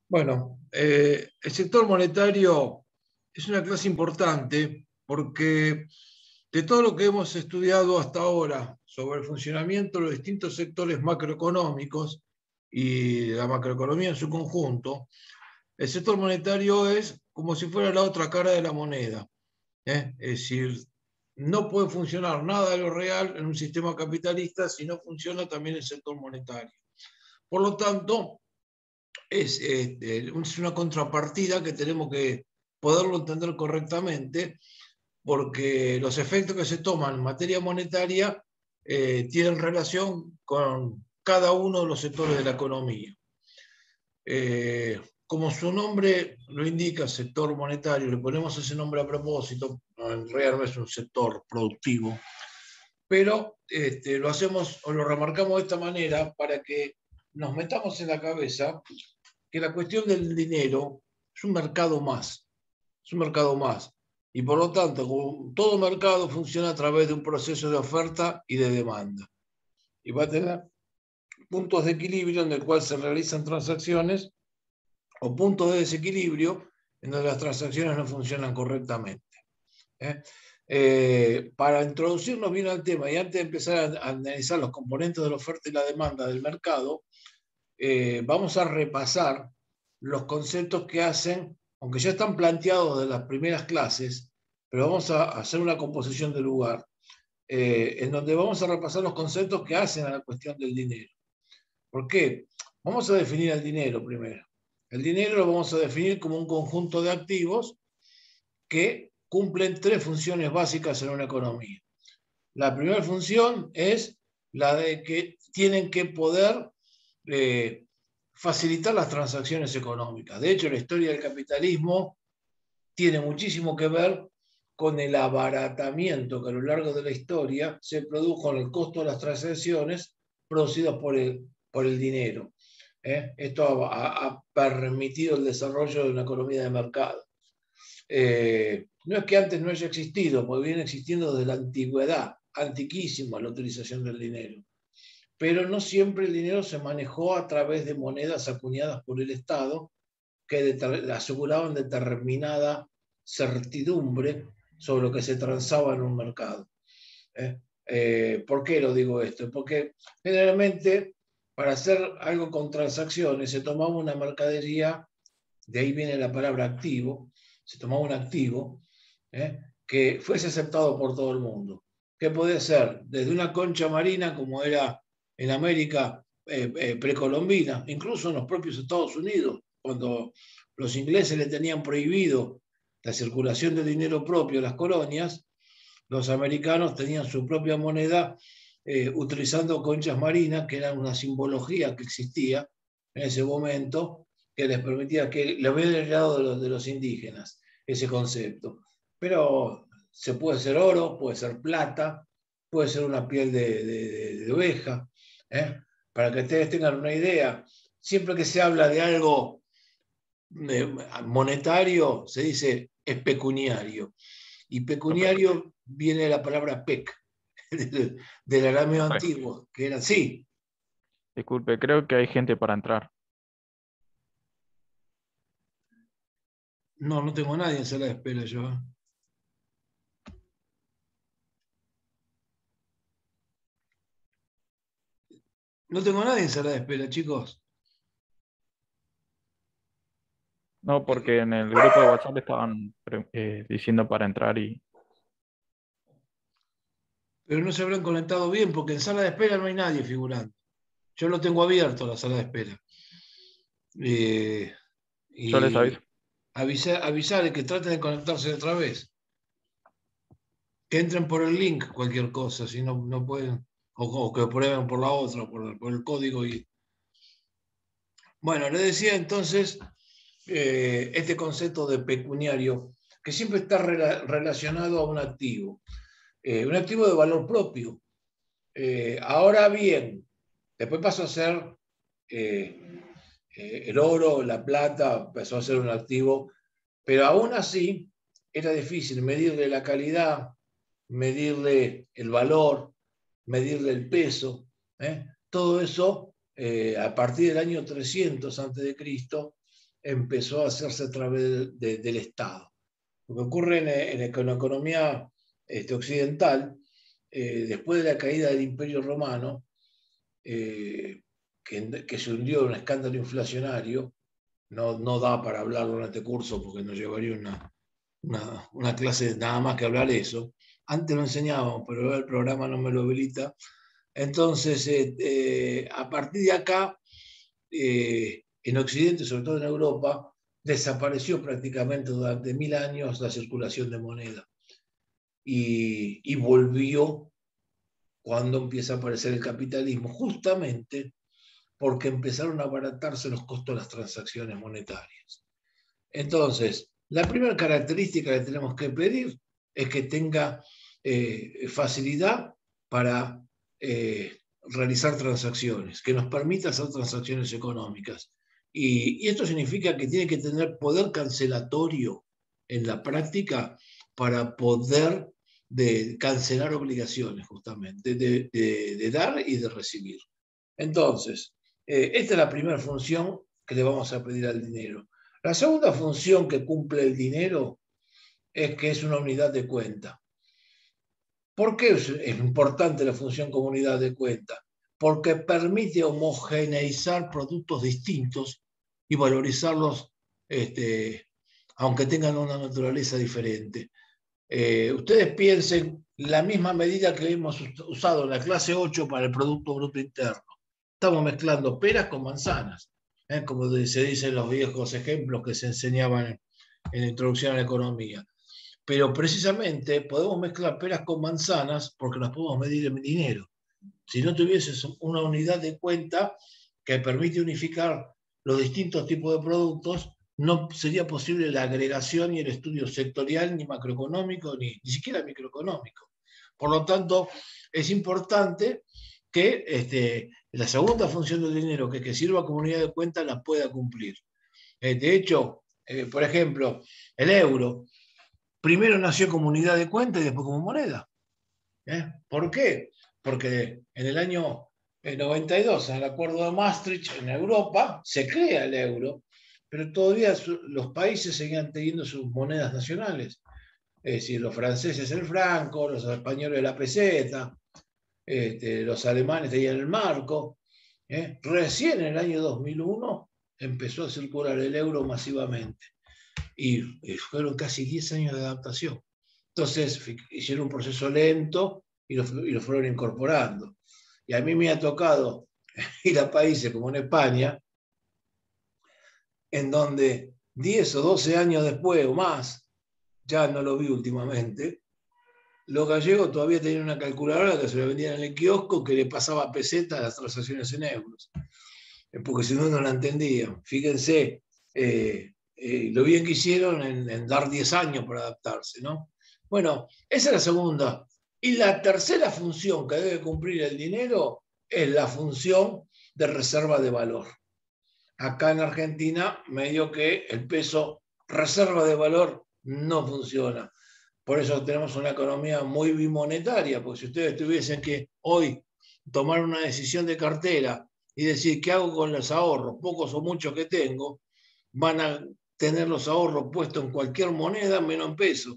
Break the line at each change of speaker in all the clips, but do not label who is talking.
Bueno, el sector monetario es una clase importante porque de todo lo que hemos estudiado hasta ahora sobre el funcionamiento de los distintos sectores macroeconómicos y la macroeconomía en su conjunto, el sector monetario es como si fuera la otra cara de la moneda. Es decir, no puede funcionar nada de lo real en un sistema capitalista si no funciona también el sector monetario. Por lo tanto, es una contrapartida que tenemos que poderlo entender correctamente, porque los efectos que se toman en materia monetaria tienen relación con cada uno de los sectores de la economía. Como su nombre lo indica, sector monetario, le ponemos ese nombre a propósito, en realidad no es un sector productivo, pero lo hacemos o lo remarcamos de esta manera para que nos metamos en la cabeza que la cuestión del dinero es un mercado más, es un mercado más. Y por lo tanto, como todo mercado funciona a través de un proceso de oferta y de demanda. Y va a tener puntos de equilibrio en el cual se realizan transacciones o puntos de desequilibrio en donde las transacciones no funcionan correctamente. Para introducirnos bien al tema y antes de empezar a analizar los componentes de la oferta y la demanda del mercado, vamos a repasar los conceptos que hacen, aunque ya están planteados de las primeras clases, pero vamos a hacer una composición de lugar, en donde vamos a repasar los conceptos que hacen a la cuestión del dinero. ¿Por qué? Vamos a definir el dinero primero. El dinero lo vamos a definir como un conjunto de activos que cumplen tres funciones básicas en una economía. La primera función es la de que tienen que poder facilitar las transacciones económicas. De hecho, la historia del capitalismo tiene muchísimo que ver con el abaratamiento que a lo largo de la historia se produjo en el costo de las transacciones producidas por el dinero. Esto ha permitido el desarrollo de una economía de mercado. No es que antes no haya existido, porque viene existiendo desde la antigüedad, antiquísima la utilización del dinero. Pero no siempre el dinero se manejó a través de monedas acuñadas por el Estado que aseguraban determinada certidumbre sobre lo que se transaba en un mercado. ¿Por qué lo digo esto? Porque generalmente para hacer algo con transacciones se tomaba una mercadería, de ahí viene la palabra activo, se tomaba un activo que fuese aceptado por todo el mundo. ¿Qué puede ser? Desde una concha marina, como era en América precolombina, incluso en los propios Estados Unidos, cuando los ingleses le tenían prohibido la circulación de dinero propio a las colonias, los americanos tenían su propia moneda utilizando conchas marinas, que eran una simbología que existía en ese momento, que les permitía, que le habían heredado de los indígenas ese concepto. Pero se puede ser oro, puede ser plata, puede ser una piel de oveja. Para que ustedes tengan una idea, siempre que se habla de algo monetario, se dice es pecuniario. Y pecuniario viene de la palabra pec, del arameo antiguo, que era así.
Disculpe, creo que hay gente para entrar.
No, no tengo nadie en sala de espera yo. No tengo nadie en sala de espera, chicos.
No, porque en el grupo de WhatsApp estaban diciendo para entrar y
Pero no se habrán conectado bien, porque en sala de espera no hay nadie figurando. Yo lo tengo abierto, la sala de espera.
yo les
Y
aviso.
avisarle que traten de conectarse otra vez. Que entren por el link, cualquier cosa, si no, no pueden. O que prueben por la otra, por el código. Bueno, le decía entonces este concepto de pecuniario, que siempre está relacionado a un activo de valor propio. Ahora bien, después pasó a ser el oro, la plata, pasó a ser un activo, pero aún así era difícil medirle la calidad, medirle el valor, medirle el peso. Todo eso, a partir del año 300 a.C., empezó a hacerse a través del Estado. Lo que ocurre en la economía occidental, después de la caída del Imperio Romano, que se hundió en un escándalo inflacionario, no da para hablarlo en este curso porque nos llevaría una clase nada más que hablar eso. Antes lo enseñábamos, pero el programa no me lo habilita. Entonces, a partir de acá, en Occidente, sobre todo en Europa, desapareció prácticamente durante 1000 años la circulación de moneda y volvió cuando empieza a aparecer el capitalismo, justamente porque empezaron a abaratarse los costos de las transacciones monetarias. Entonces, la primera característica que tenemos que pedir es que tenga facilidad para realizar transacciones, que nos permita hacer transacciones económicas. Y esto significa que tiene que tener poder cancelatorio en la práctica para poder cancelar obligaciones, justamente, de dar y de recibir. Entonces, esta es la primera función que le vamos a pedir al dinero. La segunda función que cumple el dinero es que es una unidad de cuenta. ¿Por qué es importante la función como unidad de cuenta? Porque permite homogeneizar productos distintos y valorizarlos, aunque tengan una naturaleza diferente. Ustedes piensen la misma medida que hemos usado en la clase 8 para el Producto Bruto Interno. Estamos mezclando peras con manzanas, como se dice en los viejos ejemplos que se enseñaban en la introducción a la economía. Pero precisamente podemos mezclar peras con manzanas porque las podemos medir en dinero. Si no tuvieses una unidad de cuenta que permite unificar los distintos tipos de productos, no sería posible la agregación y el estudio sectorial, ni macroeconómico, ni siquiera microeconómico. Por lo tanto, es importante que la segunda función del dinero, que sirva como unidad de cuenta, la pueda cumplir. De hecho, por ejemplo, el euro primero nació como unidad de cuenta y después como moneda. ¿Por qué? Porque en el año 92, en el acuerdo de Maastricht, en Europa, se crea el euro, pero todavía los países seguían teniendo sus monedas nacionales. Es decir, los franceses el franco, los españoles la peseta, los alemanes tenían el marco. Recién en el año 2001 empezó a circular el euro masivamente y fueron casi 10 años de adaptación. Entonces hicieron un proceso lento y lo fueron incorporando. Y a mí me ha tocado ir a países como en España, en donde 10 o 12 años después o más, ya no lo vi últimamente, los gallegos todavía tenían una calculadora que se le vendían en el kiosco que le pasaba peseta a las transacciones en euros, porque si no, no la entendían. Fíjense lo bien que hicieron en dar 10 años para adaptarse, ¿no? Bueno, esa es la segunda. Y la tercera función que debe cumplir el dinero es la función de reserva de valor. Acá en Argentina, medio que el peso reserva de valor no funciona. Por eso tenemos una economía muy bimonetaria, porque si ustedes tuviesen que hoy tomar una decisión de cartera y decir qué hago con los ahorros, pocos o muchos que tengo, van a tener los ahorros puestos en cualquier moneda menos en pesos,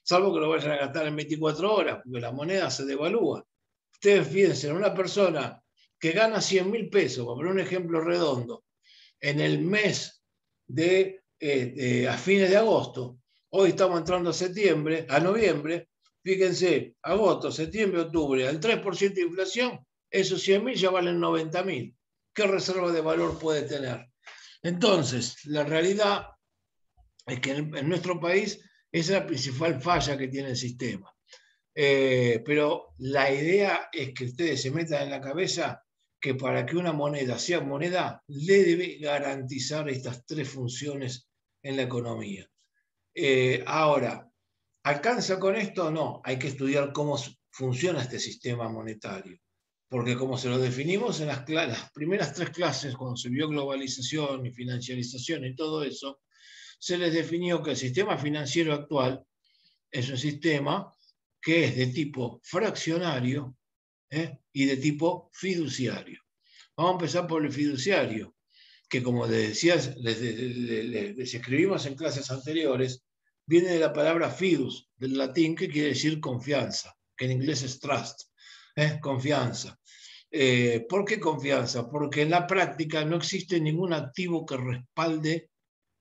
salvo que lo vayan a gastar en 24 horas, porque la moneda se devalúa. Ustedes piensen, una persona que gana 100.000 pesos, para poner un ejemplo redondo, en el mes a fines de agosto, hoy estamos entrando a noviembre, fíjense, agosto, septiembre, octubre, al 3% de inflación, esos 100.000 ya valen 90.000. ¿Qué reserva de valor puede tener? Entonces, la realidad es que en nuestro país esa es la principal falla que tiene el sistema. Pero la idea es que ustedes se metan en la cabeza que para que una moneda sea moneda, le debe garantizar estas tres funciones en la economía. Ahora, ¿alcanza con esto? No, hay que estudiar cómo funciona este sistema monetario. Porque como se lo definimos en las primeras 3 clases, cuando se vio globalización y financiarización y todo eso, se les definió que el sistema financiero actual es un sistema que es de tipo fraccionario y de tipo fiduciario. Vamos a empezar por el fiduciario. que como les decía, les escribimos en clases anteriores, viene de la palabra fidus, del latín, que quiere decir confianza, que en inglés es trust, confianza. ¿Por qué confianza? Porque en la práctica no existe ningún activo que respalde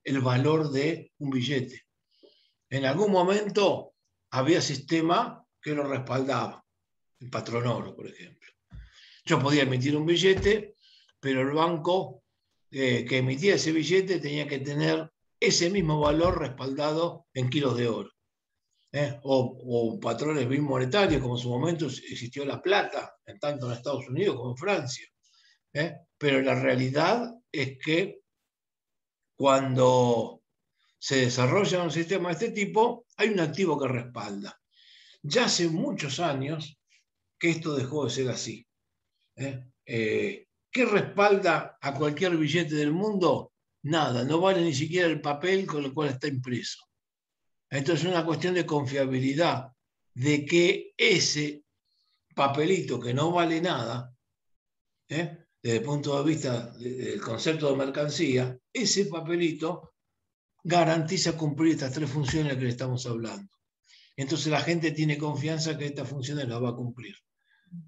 el valor de un billete. En algún momento había sistema que lo respaldaba, el patrón oro, por ejemplo. Yo podía emitir un billete, pero el banco que emitía ese billete tenía que tener ese mismo valor respaldado en kilos de oro. O patrones bimonetarios, como en su momento existió la plata, tanto en Estados Unidos como en Francia. Pero la realidad es que cuando se desarrolla un sistema de este tipo, hay un activo que respalda. Ya hace muchos años que esto dejó de ser así. ¿Qué respalda a cualquier billete del mundo? Nada, no vale ni siquiera el papel con el cual está impreso. Entonces es una cuestión de confiabilidad, de que ese papelito que no vale nada, desde el punto de vista del concepto de mercancía, ese papelito garantiza cumplir estas tres funciones que le estamos hablando. Entonces la gente tiene confianza que estas funciones las va a cumplir.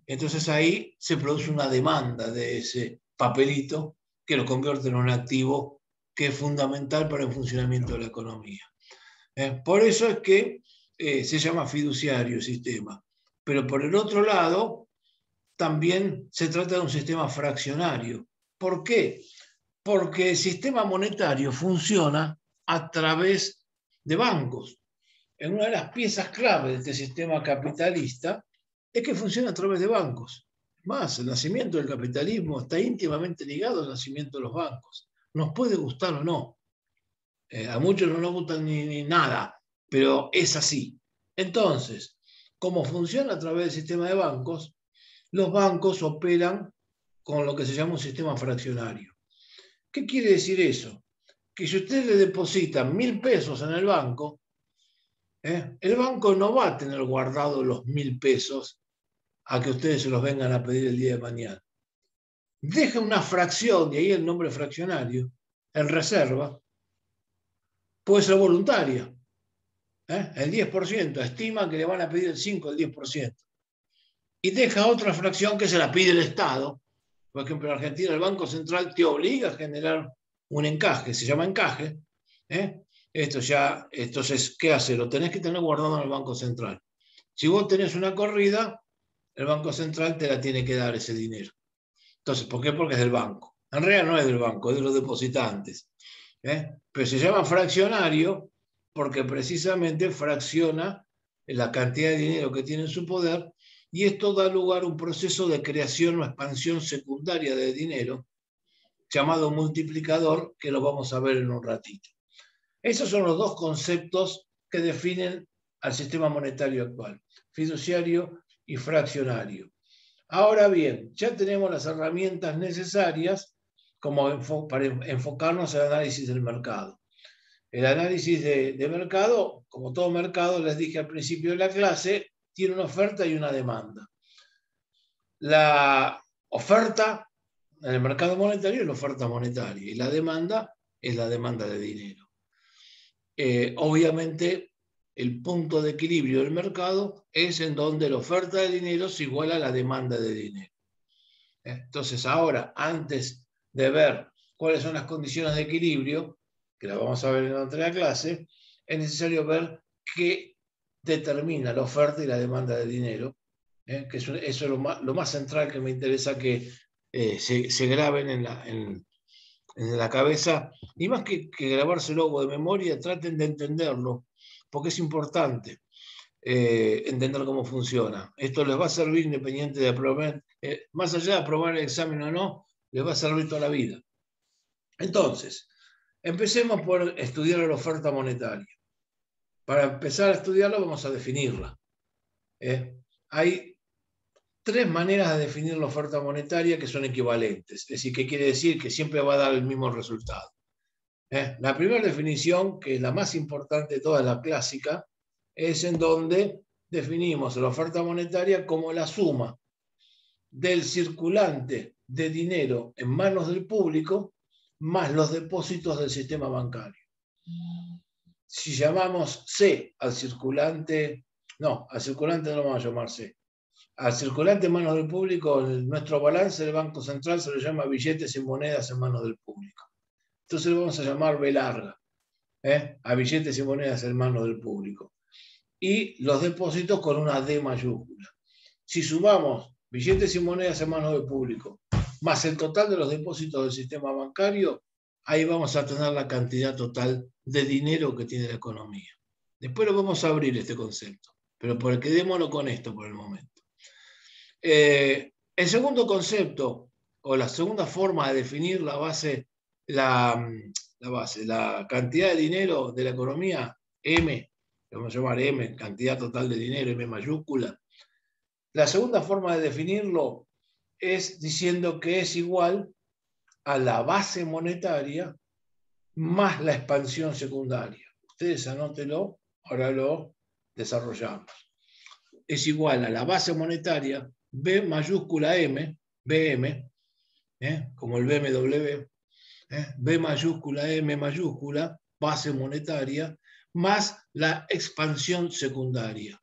Entonces ahí se produce una demanda de ese papelito que lo convierte en un activo que es fundamental para el funcionamiento de la economía. Por eso es que se llama fiduciario el sistema. Pero por el otro lado, también se trata de un sistema fraccionario. ¿Por qué? Porque el sistema monetario funciona a través de bancos. En una de las piezas clave de este sistema capitalista es que funciona a través de bancos. Más, el nacimiento del capitalismo está íntimamente ligado al nacimiento de los bancos. Nos puede gustar o no. A muchos no nos gusta ni nada, pero es así. Entonces, como funciona a través del sistema de bancos, los bancos operan con lo que se llama un sistema fraccionario. ¿Qué quiere decir eso? Que si usted le deposita 1.000 pesos en el banco no va a tener guardado los 1.000 pesos a que ustedes se los vengan a pedir el día de mañana. Deja una fracción, de ahí el nombre fraccionario, en reserva, puede ser voluntaria. El 10%, estima que le van a pedir el 5, el 10%. Y deja otra fracción que se la pide el Estado. Por ejemplo, en Argentina el Banco Central te obliga a generar un encaje, se llama encaje. Entonces, ¿qué hace? Lo tenés que tener guardado en el Banco Central. Si vos tenés una corrida, el Banco Central te la tiene que dar ese dinero. Entonces, ¿por qué? Porque es del banco. En realidad no es del banco, es de los depositantes. Pero se llama fraccionario porque precisamente fracciona la cantidad de dinero que tiene en su poder, y esto da lugar a un proceso de creación o expansión secundaria de dinero llamado multiplicador, que lo vamos a ver en un ratito. Esos son los dos conceptos que definen al sistema monetario actual, fiduciario y fraccionario. Ahora bien, ya tenemos las herramientas necesarias para enfocarnos al análisis del mercado. El análisis de mercado, como todo mercado, les dije al principio de la clase, tiene una oferta y una demanda. La oferta en el mercado monetario es la oferta monetaria y la demanda es la demanda de dinero. Obviamente, el punto de equilibrio del mercado es en donde la oferta de dinero se iguala a la demanda de dinero. Entonces, ahora, antes de ver cuáles son las condiciones de equilibrio, que las vamos a ver en otra clase, es necesario ver qué determina la oferta y la demanda de dinero, que eso es lo más central que me interesa que se graben en la cabeza, y más que grabárselo de memoria, traten de entenderlo, porque es importante entender cómo funciona. Esto les va a servir independiente de aprobar, más allá de aprobar el examen o no, les va a servir toda la vida. Entonces, empecemos por estudiar la oferta monetaria. Para empezar a estudiarla vamos a definirla. Hay tres maneras de definir la oferta monetaria que son equivalentes. Es decir, ¿qué quiere decir? Que siempre va a dar el mismo resultado. La primera definición, que es la más importante de toda la clásica, es en donde definimos la oferta monetaria como la suma del circulante de dinero en manos del público más los depósitos del sistema bancario. Si llamamos C al circulante, no, al circulante no lo vamos a llamar C. Al circulante en manos del público, en nuestro balance del Banco Central se lo llama billetes y monedas en manos del público. Entonces lo vamos a llamar B larga, a billetes y monedas en manos del público. Y los depósitos con una D mayúscula. Si sumamos billetes y monedas en manos del público, más el total de los depósitos del sistema bancario, ahí vamos a tener la cantidad total de dinero que tiene la economía. Después lo vamos a abrir este concepto, pero quedémonos con esto por el momento. El segundo concepto, o la segunda forma de definir la cantidad de dinero de la economía, M, vamos a llamar M, cantidad total de dinero, M mayúscula. La segunda forma de definirlo es diciendo que es igual a la base monetaria más la expansión secundaria. Ustedes anótenlo, ahora lo desarrollamos. Es igual a la base monetaria, B mayúscula M, BM, como el BMW, B mayúscula M mayúscula, base monetaria, más la expansión secundaria.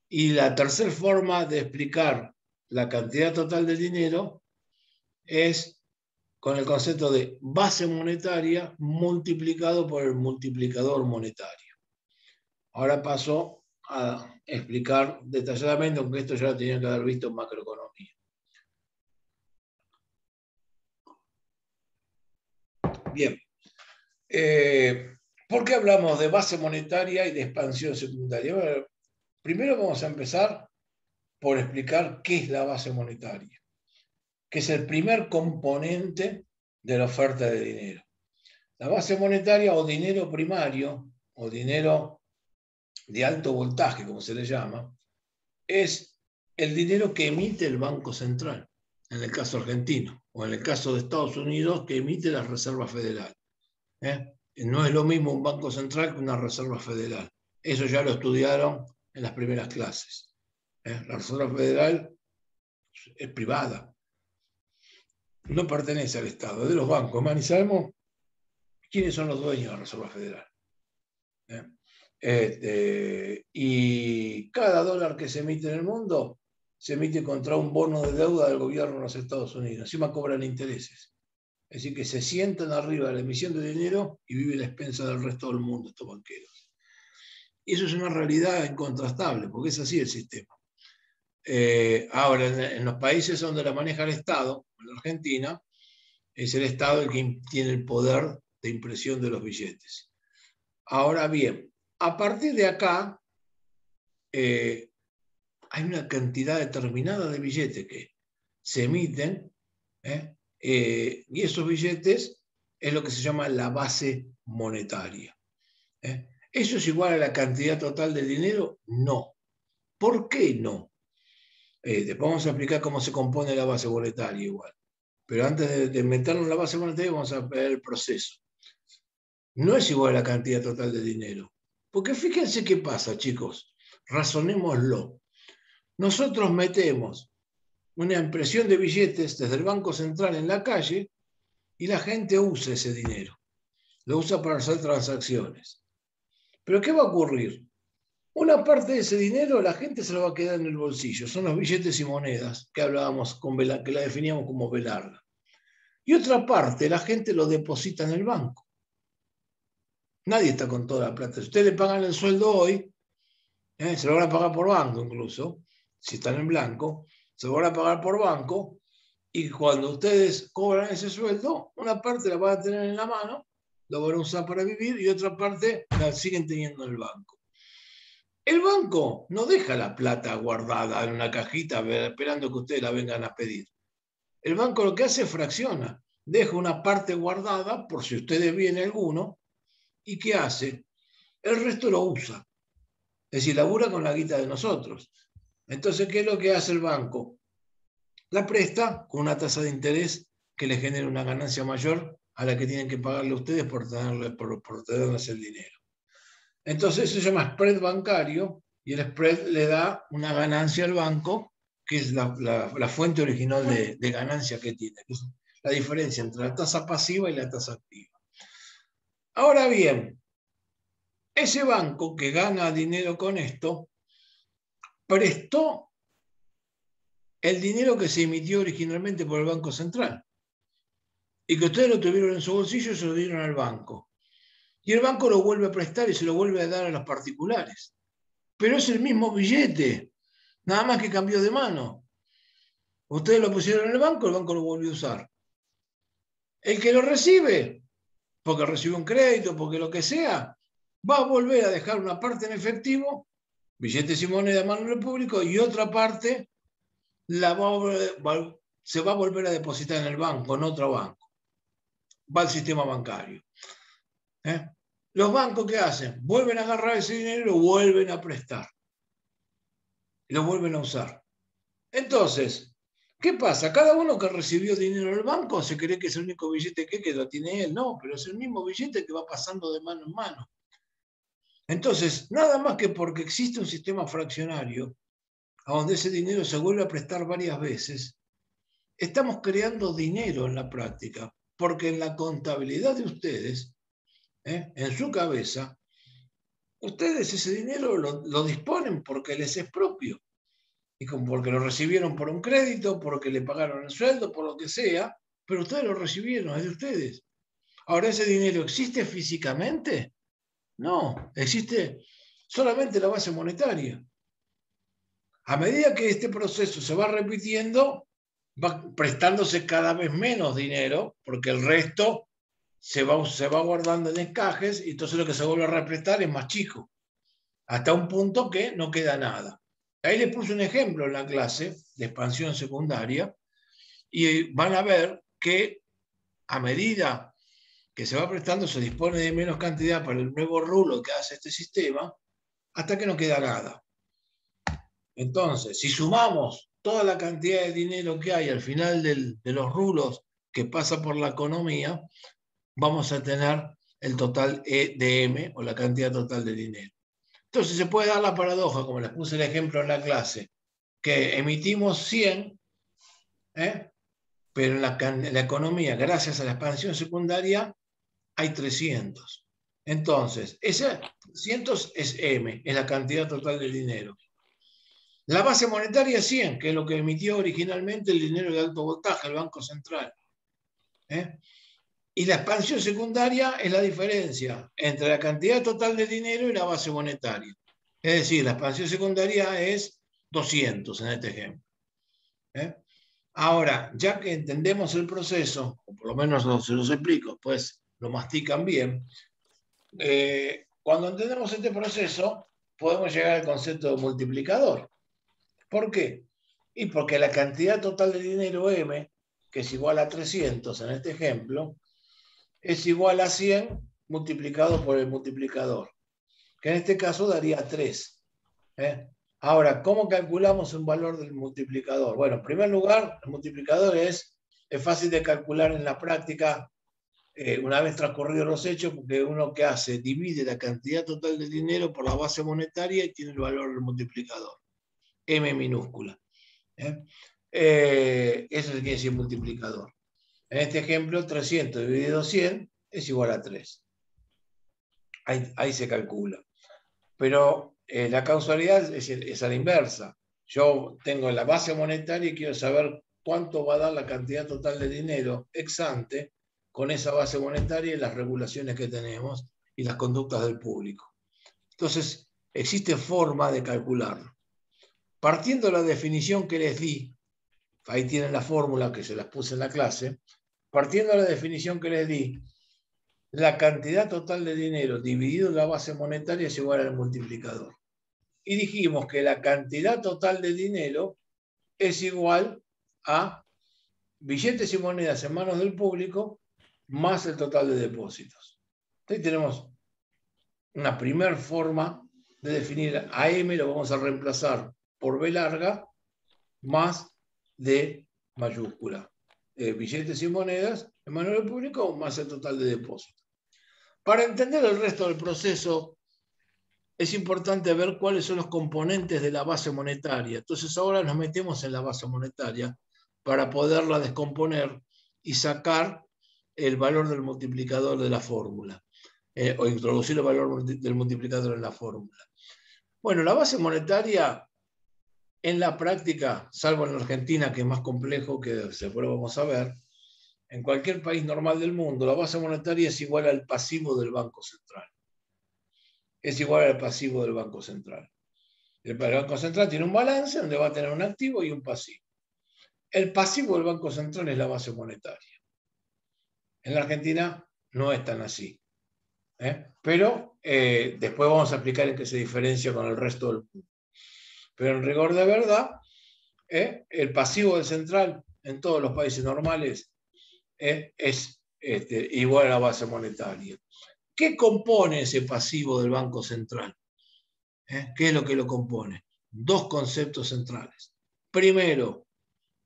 Y la tercera forma de explicar la cantidad total de dinero es con el concepto de base monetaria multiplicado por el multiplicador monetario. Ahora paso a explicar detalladamente, aunque esto ya lo tenían que haber visto en macroeconomía. Bien. ¿Por qué hablamos de base monetaria y de expansión secundaria? Bueno, primero vamos a empezar por explicar qué es la base monetaria, que es el primer componente de la oferta de dinero. La base monetaria, o dinero primario, o dinero de alto voltaje, como se le llama, es el dinero que emite el Banco Central, en el caso argentino, o en el caso de Estados Unidos, que emite la Reserva Federal. No es lo mismo un Banco Central que una Reserva Federal. Eso ya lo estudiaron en las primeras clases. La Reserva Federal es privada, no pertenece al Estado, es de los bancos. Ni sabemos quiénes son los dueños de la Reserva Federal. Y cada dólar que se emite en el mundo se emite contra un bono de deuda del gobierno de los Estados Unidos. Encima cobran intereses. Es decir, que se sientan arriba de la emisión de dinero y viven a la expensa del resto del mundo, estos banqueros. Y eso es una realidad incontrastable, porque es así el sistema. Ahora, en los países donde la maneja el Estado, en la Argentina, es el Estado el que tiene el poder de impresión de los billetes. Ahora bien, a partir de acá, hay una cantidad determinada de billetes que se emiten, y esos billetes es lo que se llama la base monetaria. ¿Eso es igual a la cantidad total de dinero? No. ¿Por qué no? Después vamos a explicar cómo se compone la base monetaria igual. Pero antes de meternos en la base monetaria vamos a ver el proceso. No es igual a la cantidad total de dinero. Porque fíjense qué pasa, chicos. Razonémoslo. Nosotros metemos una impresión de billetes desde el Banco Central en la calle y la gente usa ese dinero. Lo usa para hacer transacciones. ¿Pero qué va a ocurrir? Una parte de ese dinero la gente se lo va a quedar en el bolsillo. Son los billetes y monedas que hablábamos, que la definíamos como B larga. Y otra parte la gente lo deposita en el banco. Nadie está con toda la plata. Si ustedes le pagan el sueldo hoy, se lo van a pagar por banco incluso, si están en blanco, se lo van a pagar por banco, y cuando ustedes cobran ese sueldo, una parte la van a tener en la mano, lo van a usar para vivir, y otra parte la siguen teniendo en el banco. El banco no deja la plata guardada en una cajita esperando que ustedes la vengan a pedir. El banco lo que hace es fracciona. Deja una parte guardada por si ustedes viene alguno. ¿Y qué hace? El resto lo usa. Es decir, labura con la guita de nosotros. Entonces, ¿qué es lo que hace el banco? La presta con una tasa de interés que le genera una ganancia mayor a la que tienen que pagarle a ustedes por tenerles el dinero. Entonces eso se llama spread bancario, y el spread le da una ganancia al banco, que es la fuente original de ganancia que tiene. la diferencia entre la tasa pasiva y la tasa activa. Ahora bien, ese banco que gana dinero con esto, prestó el dinero que se emitió originalmente por el Banco Central y que ustedes lo tuvieron en su bolsillo y se lo dieron al banco. Y el banco lo vuelve a prestar y se lo vuelve a dar a los particulares. Pero es el mismo billete, nada más que cambió de mano. Ustedes lo pusieron en el banco lo volvió a usar. El que lo recibe, porque recibe un crédito, porque lo que sea, va a volver a dejar una parte en efectivo, billetes y moneda en mano del público, y otra parte se va a volver a depositar en el banco, en otro banco. Va al sistema bancario. Los bancos, ¿qué hacen? Vuelven a agarrar ese dinero y lo vuelven a prestar. Lo vuelven a usar. Entonces, ¿qué pasa? Cada uno que recibió dinero del banco se cree que es el único billete que lo tiene él. No, pero es el mismo billete que va pasando de mano en mano. Entonces, nada más que porque existe un sistema fraccionario, a donde ese dinero se vuelve a prestar varias veces, estamos creando dinero en la práctica, porque en la contabilidad de ustedes, en su cabeza, ustedes ese dinero lo disponen porque les es propio. Y porque lo recibieron por un crédito, porque le pagaron el sueldo, por lo que sea, pero ustedes lo recibieron, es de ustedes. Ahora, ¿ese dinero existe físicamente? No, existe solamente la base monetaria. A medida que este proceso se va repitiendo, va prestándose cada vez menos dinero, porque el resto se va guardando en encajes, y entonces lo que se vuelve a represtar es más chico, hasta un punto que no queda nada. Ahí les puse un ejemplo en la clase de expansión secundaria, y van a ver que a medida que se va prestando se dispone de menos cantidad para el nuevo rulo que hace este sistema, hasta que no queda nada. Entonces, si sumamos toda la cantidad de dinero que hay al final de los rulos que pasa por la economía, vamos a tener el total E de M, o la cantidad total de dinero. Entonces se puede dar la paradoja, como les puse el ejemplo en la clase, que emitimos 100, pero en la economía, gracias a la expansión secundaria, hay 300. Entonces, ese 300 es M, es la cantidad total de dinero. La base monetaria es 100, que es lo que emitió originalmente el dinero de alto voltaje, el Banco Central. Y la expansión secundaria es la diferencia entre la cantidad total de dinero y la base monetaria. Es decir, la expansión secundaria es 200 en este ejemplo. Ahora, ya que entendemos el proceso, o por lo menos se los explico, pues lo mastican bien, cuando entendemos este proceso, podemos llegar al concepto de multiplicador. ¿Por qué? Y porque la cantidad total de dinero M, que es igual a 300 en este ejemplo, es igual a 100 multiplicado por el multiplicador, que en este caso daría 3. Ahora, ¿cómo calculamos un valor del multiplicador? Bueno, en primer lugar, el multiplicador es fácil de calcular en la práctica una vez transcurridos los hechos, porque uno que hace, divide la cantidad total de dinero por la base monetaria y tiene el valor del multiplicador, M minúscula. Eso quiere decir multiplicador. En este ejemplo, 300 dividido 100 es igual a 3. Ahí se calcula. Pero la causalidad es a la inversa. Yo tengo la base monetaria y quiero saber cuánto va a dar la cantidad total de dinero ex ante con esa base monetaria y las regulaciones que tenemos y las conductas del público. Entonces, existe forma de calcularlo. Partiendo de la definición que les di, ahí tienen la fórmula que se las puse en la clase, partiendo de la definición que les di, la cantidad total de dinero dividido en la base monetaria es igual al multiplicador. Y dijimos que la cantidad total de dinero es igual a billetes y monedas en manos del público más el total de depósitos. Entonces tenemos una primera forma de definir a M, lo vamos a reemplazar por B larga más D mayúscula. Billetes y monedas en manos del público más el total de depósitos. Para entender el resto del proceso, es importante ver cuáles son los componentes de la base monetaria. Entonces ahora nos metemos en la base monetaria para poderla descomponer y sacar el valor del multiplicador de la fórmula, o introducir el valor del multiplicador en la fórmula. Bueno, la base monetaria en la práctica, salvo en Argentina, que es más complejo, que después vamos a ver, en cualquier país normal del mundo, la base monetaria es igual al pasivo del Banco Central. Es igual al pasivo del Banco Central. El Banco Central tiene un balance donde va a tener un activo y un pasivo. El pasivo del Banco Central es la base monetaria. En la Argentina no es tan así. Pero después vamos a explicar en qué se diferencia con el resto del mundo. Pero en rigor de verdad, el pasivo del central en todos los países normales es igual a la base monetaria. ¿Qué compone ese pasivo del Banco Central? ¿Qué es lo que lo compone? Dos conceptos centrales. Primero,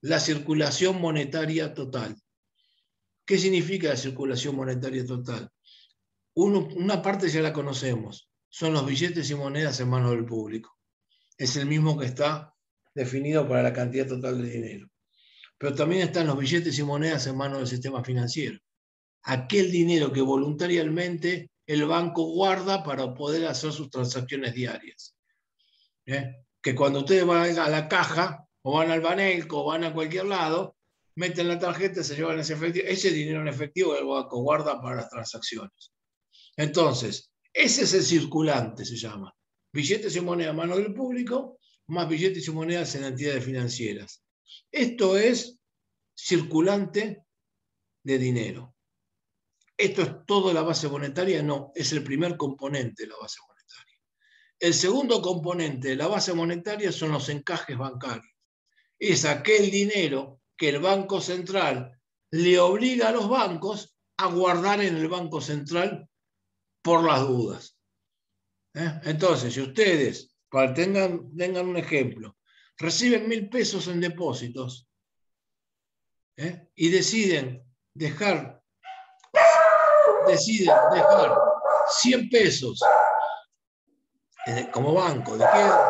la circulación monetaria total. ¿Qué significa la circulación monetaria total? Una parte ya la conocemos, son los billetes y monedas en manos del público. Es el mismo que está definido para la cantidad total de dinero. Pero también están los billetes y monedas en manos del sistema financiero. Aquel dinero que voluntariamente el banco guarda para poder hacer sus transacciones diarias. Que cuando ustedes van a la caja, o van al Banelco, o van a cualquier lado, meten la tarjeta, se llevan ese dinero en efectivo el banco guarda para las transacciones. Entonces, ese es el circulante, se llama. Billetes y monedas a mano del público, más billetes y monedas en entidades financieras. Esto es circulante de dinero. ¿Esto es todo la base monetaria? No, es el primer componente de la base monetaria. El segundo componente de la base monetaria son los encajes bancarios. Es aquel dinero que el Banco Central le obliga a los bancos a guardar en el Banco Central por las dudas. Entonces, si ustedes, para tengan un ejemplo, reciben 1.000 pesos en depósitos y deciden dejar 100 pesos como banco,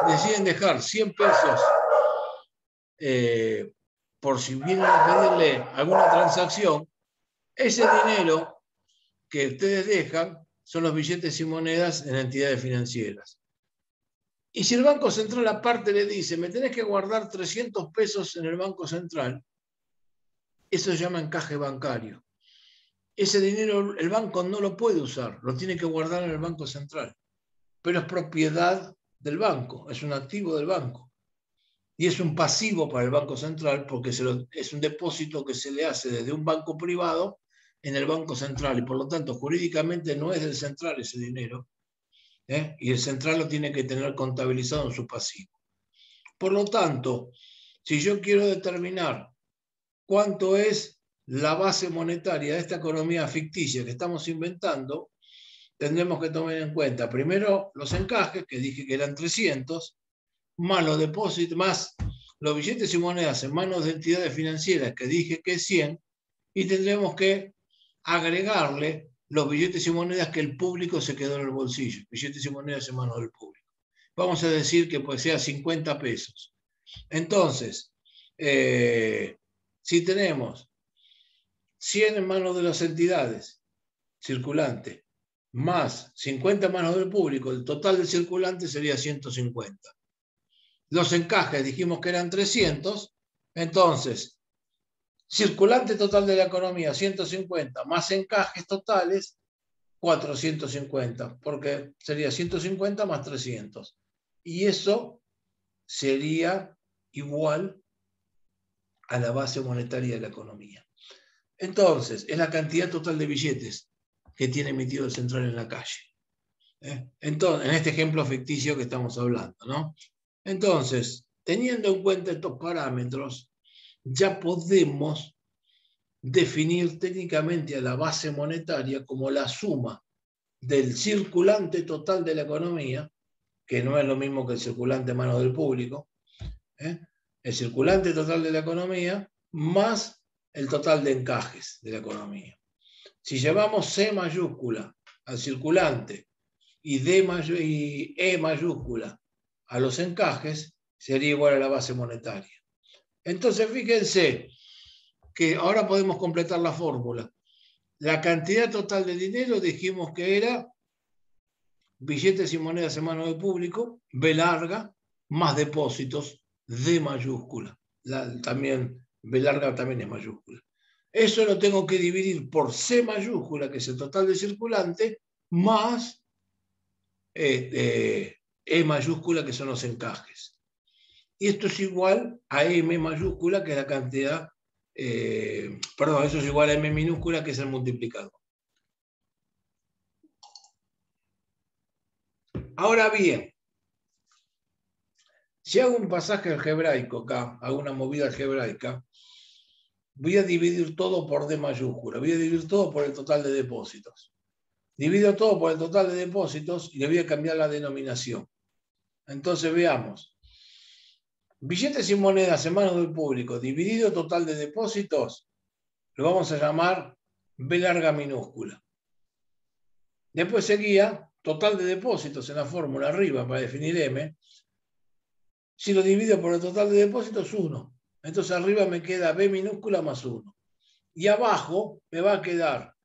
deciden dejar 100 pesos por si vienen a pedirle alguna transacción, ese dinero que ustedes dejan son los billetes y monedas en entidades financieras. Y si el Banco Central aparte le dice, me tenés que guardar 300 pesos en el Banco Central, eso se llama encaje bancario. Ese dinero el banco no lo puede usar, lo tiene que guardar en el Banco Central. Pero es propiedad del banco, es un activo del banco. Y es un pasivo para el Banco Central porque es un depósito que se le hace desde un banco privado en el Banco Central y por lo tanto jurídicamente no es del central ese dinero. Y el central lo tiene que tener contabilizado en su pasivo. Por lo tanto, si yo quiero determinar cuánto es la base monetaria de esta economía ficticia que estamos inventando, tendremos que tomar en cuenta primero los encajes, que dije que eran 300, más los depósitos, más los billetes y monedas en manos de entidades financieras, que dije que es 100, y tendremos que agregarle los billetes y monedas que el público se quedó en el bolsillo, billetes y monedas en manos del público. Vamos a decir que pues sea 50 pesos. Entonces, si tenemos 100 en manos de las entidades circulantes, más 50 en manos del público, el total del circulante sería 150. Los encajes dijimos que eran 300, entonces, circulante total de la economía 150, más encajes totales 450, porque sería 150 más 300. Y eso sería igual a la base monetaria de la economía. Entonces, es la cantidad total de billetes que tiene emitido el central en la calle. Entonces, en este ejemplo ficticio que estamos hablando, ¿no? Entonces, teniendo en cuenta estos parámetros, ya podemos definir técnicamente a la base monetaria como la suma del circulante total de la economía, que no es lo mismo que el circulante en manos del público, el circulante total de la economía más el total de encajes de la economía. Si llevamos C mayúscula al circulante y E mayúscula a los encajes, sería igual a la base monetaria. Entonces, fíjense que ahora podemos completar la fórmula. La cantidad total de dinero dijimos que era billetes y monedas en mano de público, B larga, más depósitos, D mayúscula. También, B larga también es mayúscula. Eso lo tengo que dividir por C mayúscula, que es el total de circulante, más E mayúscula, que son los encajes. Y esto es igual a M mayúscula, que es la cantidad, perdón, eso es igual a M minúscula, que es el multiplicador. Ahora bien, si hago un pasaje algebraico acá, hago una movida algebraica, voy a dividir todo por D mayúscula, voy a dividir todo por el total de depósitos. Divido todo por el total de depósitos y le voy a cambiar la denominación. Entonces veamos. Billetes y monedas en manos del público, dividido total de depósitos, lo vamos a llamar B larga minúscula. Después seguía total de depósitos en la fórmula arriba para definir M. Si lo divido por el total de depósitos, 1. Entonces arriba me queda B minúscula más 1. Y abajo me va a quedar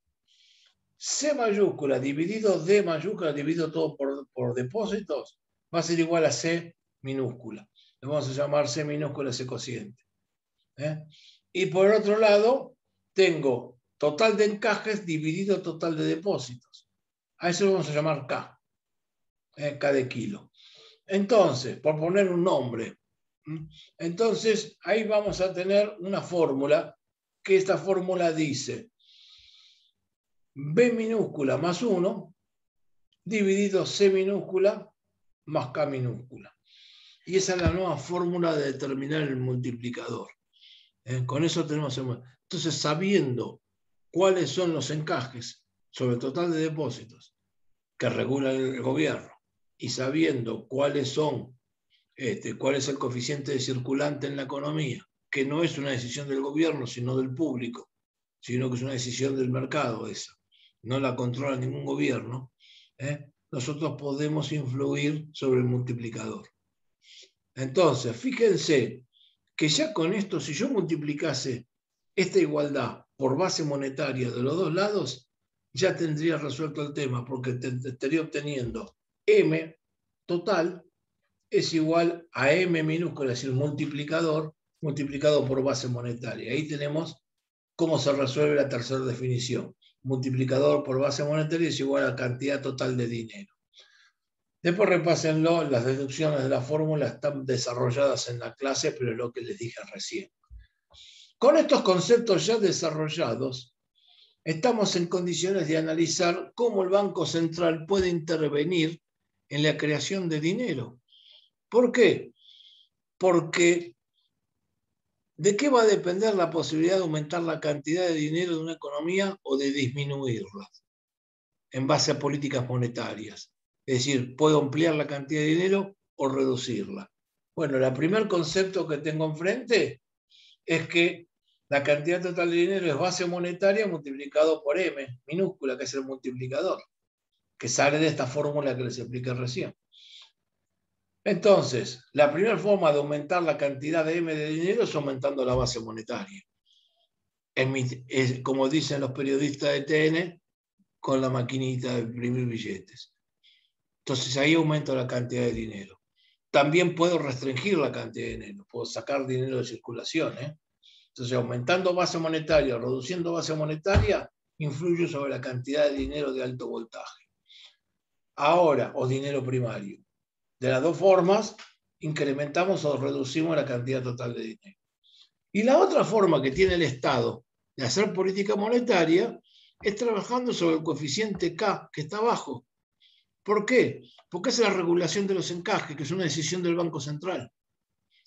C mayúscula dividido D mayúscula dividido todo por depósitos, va a ser igual a C minúscula. Le vamos a llamar C minúscula ese cociente. Y por otro lado, tengo total de encajes dividido total de depósitos. A eso lo vamos a llamar K. K de kilo. Entonces, por poner un nombre, entonces ahí vamos a tener una fórmula, que esta fórmula dice B minúscula más 1 dividido C minúscula más K minúscula. Y esa es la nueva fórmula de determinar el multiplicador. Con eso tenemos... Entonces, sabiendo cuáles son los encajes sobre el total de depósitos que regula el gobierno y sabiendo cuáles son, cuál es el coeficiente de circulante en la economía, que no es una decisión del gobierno, sino del público, sino que es una decisión del mercado esa, no la controla ningún gobierno, nosotros podemos influir sobre el multiplicador. Entonces, fíjense que ya con esto, si yo multiplicase esta igualdad por base monetaria de los dos lados, ya tendría resuelto el tema, porque estaría obteniendo M total es igual a M minúscula, es decir, multiplicador, multiplicado por base monetaria. Ahí tenemos cómo se resuelve la tercera definición. Multiplicador por base monetaria es igual a la cantidad total de dinero. Después repásenlo, las deducciones de la fórmula están desarrolladas en la clase, pero es lo que les dije recién. Con estos conceptos ya desarrollados, estamos en condiciones de analizar cómo el Banco Central puede intervenir en la creación de dinero. ¿Por qué? Porque ¿de qué va a depender la posibilidad de aumentar la cantidad de dinero de una economía o de disminuirla? En base a políticas monetarias. Es decir, puedo ampliar la cantidad de dinero o reducirla. Bueno, el primer concepto que tengo enfrente es que la cantidad total de dinero es base monetaria multiplicado por M, minúscula, que es el multiplicador, que sale de esta fórmula que les expliqué recién. Entonces, la primera forma de aumentar la cantidad de M de dinero es aumentando la base monetaria. Como dicen los periodistas de TN, con la maquinita de imprimir billetes. Entonces ahí aumento la cantidad de dinero. También puedo restringir la cantidad de dinero, puedo sacar dinero de circulación. Entonces, aumentando base monetaria, reduciendo base monetaria, influye sobre la cantidad de dinero de alto voltaje. Ahora, o dinero primario. De las dos formas, incrementamos o reducimos la cantidad total de dinero. Y la otra forma que tiene el Estado de hacer política monetaria es trabajando sobre el coeficiente K, que está abajo. ¿Por qué? Porque es la regulación de los encajes, que es una decisión del Banco Central.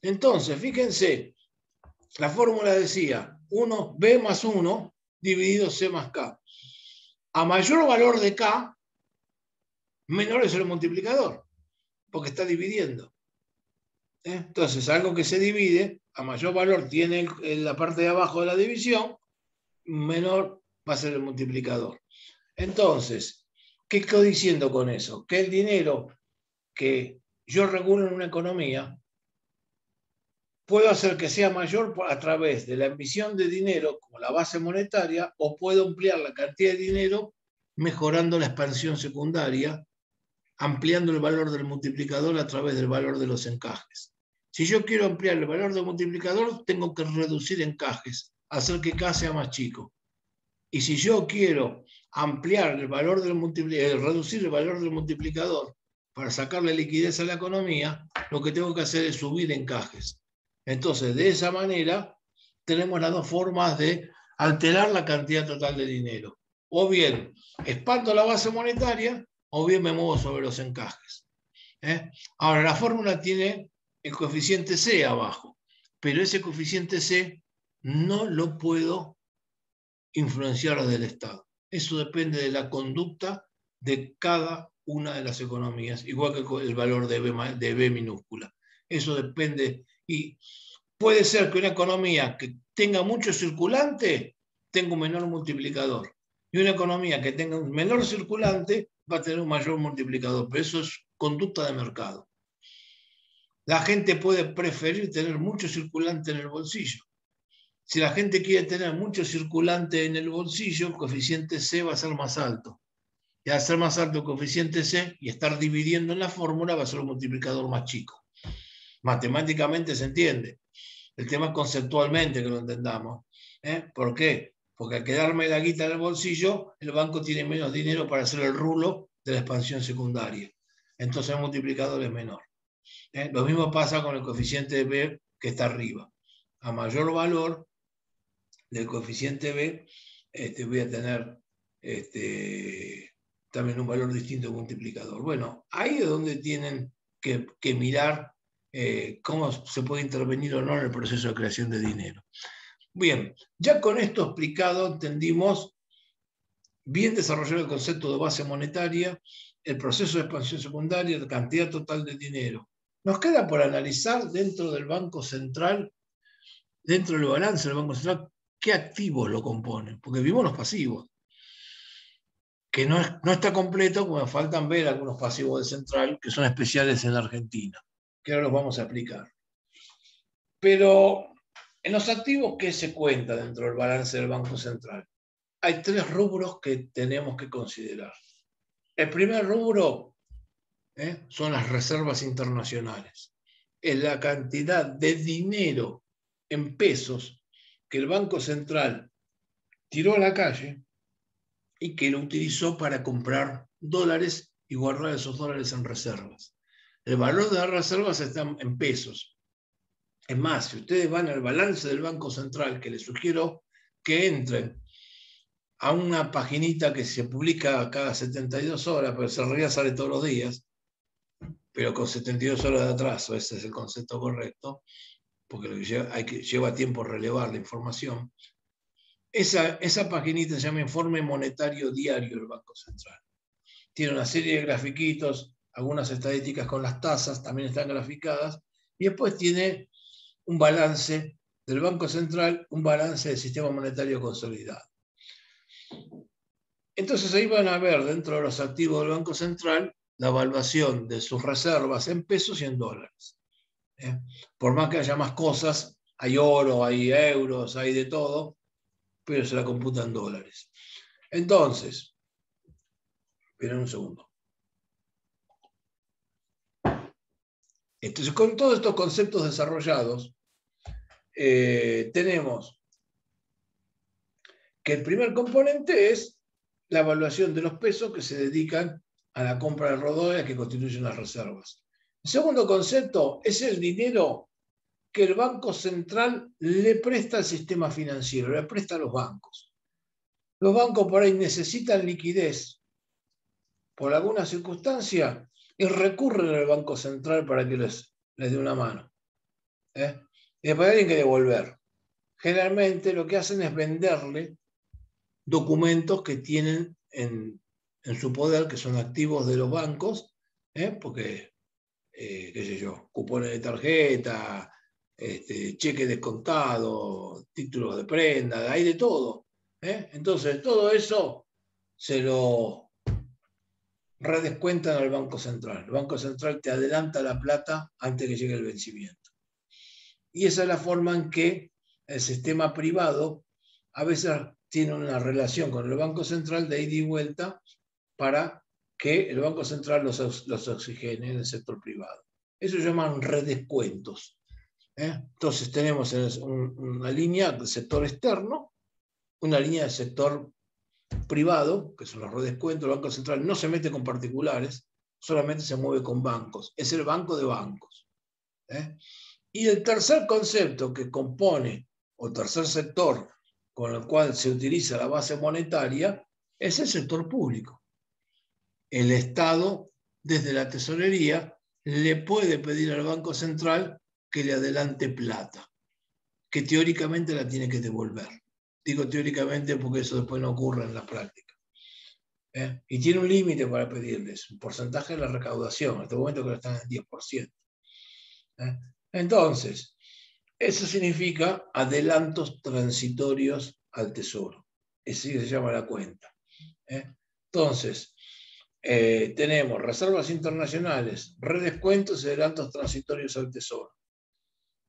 Entonces, fíjense, la fórmula decía 1B más 1 dividido C más K. A mayor valor de K, menor es el multiplicador, porque está dividiendo. Entonces, algo que se divide, a mayor valor tiene en la parte de abajo de la división, menor va a ser el multiplicador. Entonces, ¿qué estoy diciendo con eso? Que el dinero que yo regulo en una economía puedo hacer que sea mayor a través de la emisión de dinero como la base monetaria, o puedo ampliar la cantidad de dinero mejorando la expansión secundaria, ampliando el valor del multiplicador a través del valor de los encajes. Si yo quiero ampliar el valor del multiplicador, tengo que reducir encajes, hacer que K sea más chico. Y si yo quiero ampliar el valor del multiplicador, reducir el valor del multiplicador para sacarle liquidez a la economía, lo que tengo que hacer es subir encajes. Entonces, de esa manera, tenemos las dos formas de alterar la cantidad total de dinero. O bien expando la base monetaria, o bien me muevo sobre los encajes. Ahora, la fórmula tiene el coeficiente C abajo, pero ese coeficiente C no lo puedo influenciar desde el Estado. Eso depende de la conducta de cada una de las economías, igual que el valor de B minúscula. Eso depende, y puede ser que una economía que tenga mucho circulante tenga un menor multiplicador, y una economía que tenga un menor circulante va a tener un mayor multiplicador, pero eso es conducta de mercado. La gente puede preferir tener mucho circulante en el bolsillo. Si la gente quiere tener mucho circulante en el bolsillo, el coeficiente C va a ser más alto. Y al ser más alto el coeficiente C y estar dividiendo en la fórmula, va a ser un multiplicador más chico. Matemáticamente se entiende. El tema es conceptualmente que lo entendamos. ¿Por qué? Porque al quedarme la guita en el bolsillo, el banco tiene menos dinero para hacer el rulo de la expansión secundaria. Entonces el multiplicador es menor. Lo mismo pasa con el coeficiente de B que está arriba. A mayor valor del coeficiente B, voy a tener también un valor distinto de multiplicador. Bueno, ahí es donde tienen que mirar cómo se puede intervenir o no en el proceso de creación de dinero. Bien, ya con esto explicado, entendimos bien desarrollado el concepto de base monetaria, el proceso de expansión secundaria, la cantidad total de dinero. Nos queda por analizar dentro del Banco Central, dentro del balance del Banco Central, qué activos lo componen, porque vimos los pasivos, que no está completo, como faltan ver algunos pasivos del Central que son especiales en la Argentina, que ahora los vamos a explicar. Pero en los activos, ¿qué se cuenta dentro del balance del Banco Central? Hay tres rubros que tenemos que considerar. El primer rubro son las reservas internacionales. Es la cantidad de dinero en pesos que el Banco Central tiró a la calle y que lo utilizó para comprar dólares y guardar esos dólares en reservas. El valor de las reservas está en pesos. Es más, si ustedes van al balance del Banco Central, que les sugiero que entren a una paginita que se publica cada 72 horas, pero en realidad sale todos los días, pero con 72 horas de atraso, ese es el concepto correcto, porque lleva tiempo relevar la información. Esa paginita se llama Informe Monetario Diario del Banco Central. Tiene una serie de grafiquitos, algunas estadísticas con las tasas, también están graficadas, y después tiene un balance del Banco Central, un balance del sistema monetario consolidado. Entonces ahí van a ver dentro de los activos del Banco Central la evaluación de sus reservas en pesos y en dólares. Por más que haya más cosas, hay oro, hay euros, hay de todo, pero se la computa en dólares. Entonces, esperen un segundo. Entonces, con todos estos conceptos desarrollados, tenemos que el primer componente es la evaluación de los pesos que se dedican a la compra de dólares que constituyen las reservas. El segundo concepto es el dinero que el Banco Central le presta al sistema financiero, le presta a los bancos. Los bancos por ahí necesitan liquidez por alguna circunstancia y recurren al Banco Central para que les dé una mano. Y después tienen que devolver. Generalmente lo que hacen es venderle documentos que tienen en su poder, que son activos de los bancos, porque, qué sé yo, cupones de tarjeta, cheque descontado, títulos de prenda, hay de todo. Entonces, todo eso se lo redescuentan al Banco Central. El Banco Central te adelanta la plata antes que llegue el vencimiento. Y esa es la forma en que el sistema privado a veces tiene una relación con el Banco Central de ida y vuelta para que el Banco Central los oxigene en el sector privado. Eso se llaman redescuentos. Entonces tenemos una línea del sector externo, una línea del sector privado, que son los redescuentos. El Banco Central no se mete con particulares, solamente se mueve con bancos. Es el banco de bancos. Y el tercer concepto que compone, o tercer sector con el cual se utiliza la base monetaria, es el sector público. El Estado, desde la tesorería, le puede pedir al Banco Central que le adelante plata, que teóricamente la tiene que devolver. Digo teóricamente porque eso después no ocurre en la práctica. Y tiene un límite para pedirles, un porcentaje de la recaudación, en este momento que lo están en 10%. Entonces, eso significa adelantos transitorios al tesoro. Así se llama la cuenta. Entonces, tenemos reservas internacionales, redescuentos y adelantos transitorios al tesoro.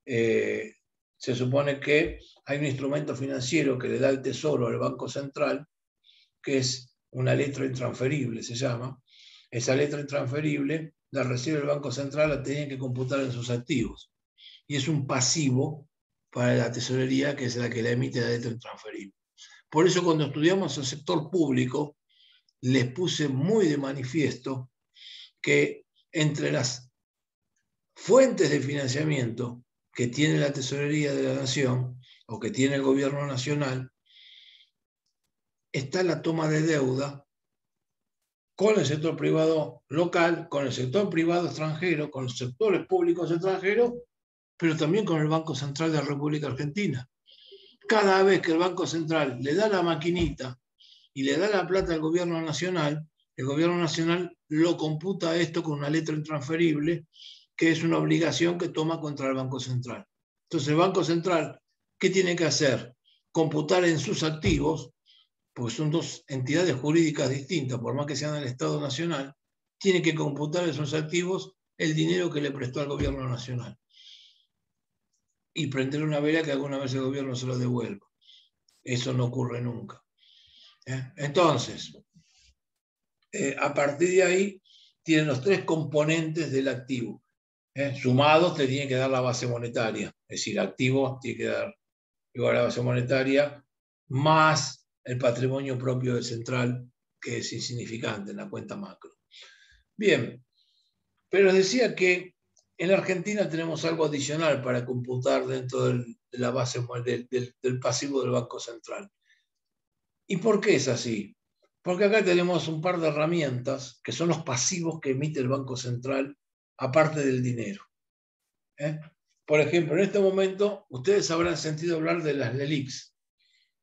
Se supone que hay un instrumento financiero que le da el tesoro al Banco Central, que es una letra intransferible, se llama. Esa letra intransferible la recibe el Banco Central, la tiene que computar en sus activos. Y es un pasivo para la tesorería, que es la que la emite la letra intransferible. Por eso cuando estudiamos el sector público, les puse muy de manifiesto que entre las fuentes de financiamiento que tiene la tesorería de la nación o que tiene el gobierno nacional, está la toma de deuda con el sector privado local, con el sector privado extranjero, con los sectores públicos extranjeros, pero también con el Banco Central de la República Argentina. Cada vez que el Banco Central le da la maquinita y le da la plata al gobierno nacional, el gobierno nacional lo computa esto con una letra intransferible, que es una obligación que toma contra el Banco Central. Entonces el Banco Central, ¿qué tiene que hacer? Computar en sus activos, porque son dos entidades jurídicas distintas, por más que sean del Estado Nacional, tiene que computar en sus activos el dinero que le prestó al gobierno nacional. Y prender una vela que alguna vez el gobierno se lo devuelva. Eso no ocurre nunca. Entonces, a partir de ahí, tienen los tres componentes del activo. Sumados te tiene que dar la base monetaria. Es decir, activo tiene que dar igual a la base monetaria, más el patrimonio propio del central, que es insignificante en la cuenta macro. Bien, pero les decía que en la Argentina tenemos algo adicional para computar dentro de la base del pasivo del Banco Central. ¿Y por qué es así? Porque acá tenemos un par de herramientas que son los pasivos que emite el Banco Central, aparte del dinero. Por ejemplo, en este momento, ustedes habrán sentido hablar de las LELIQs,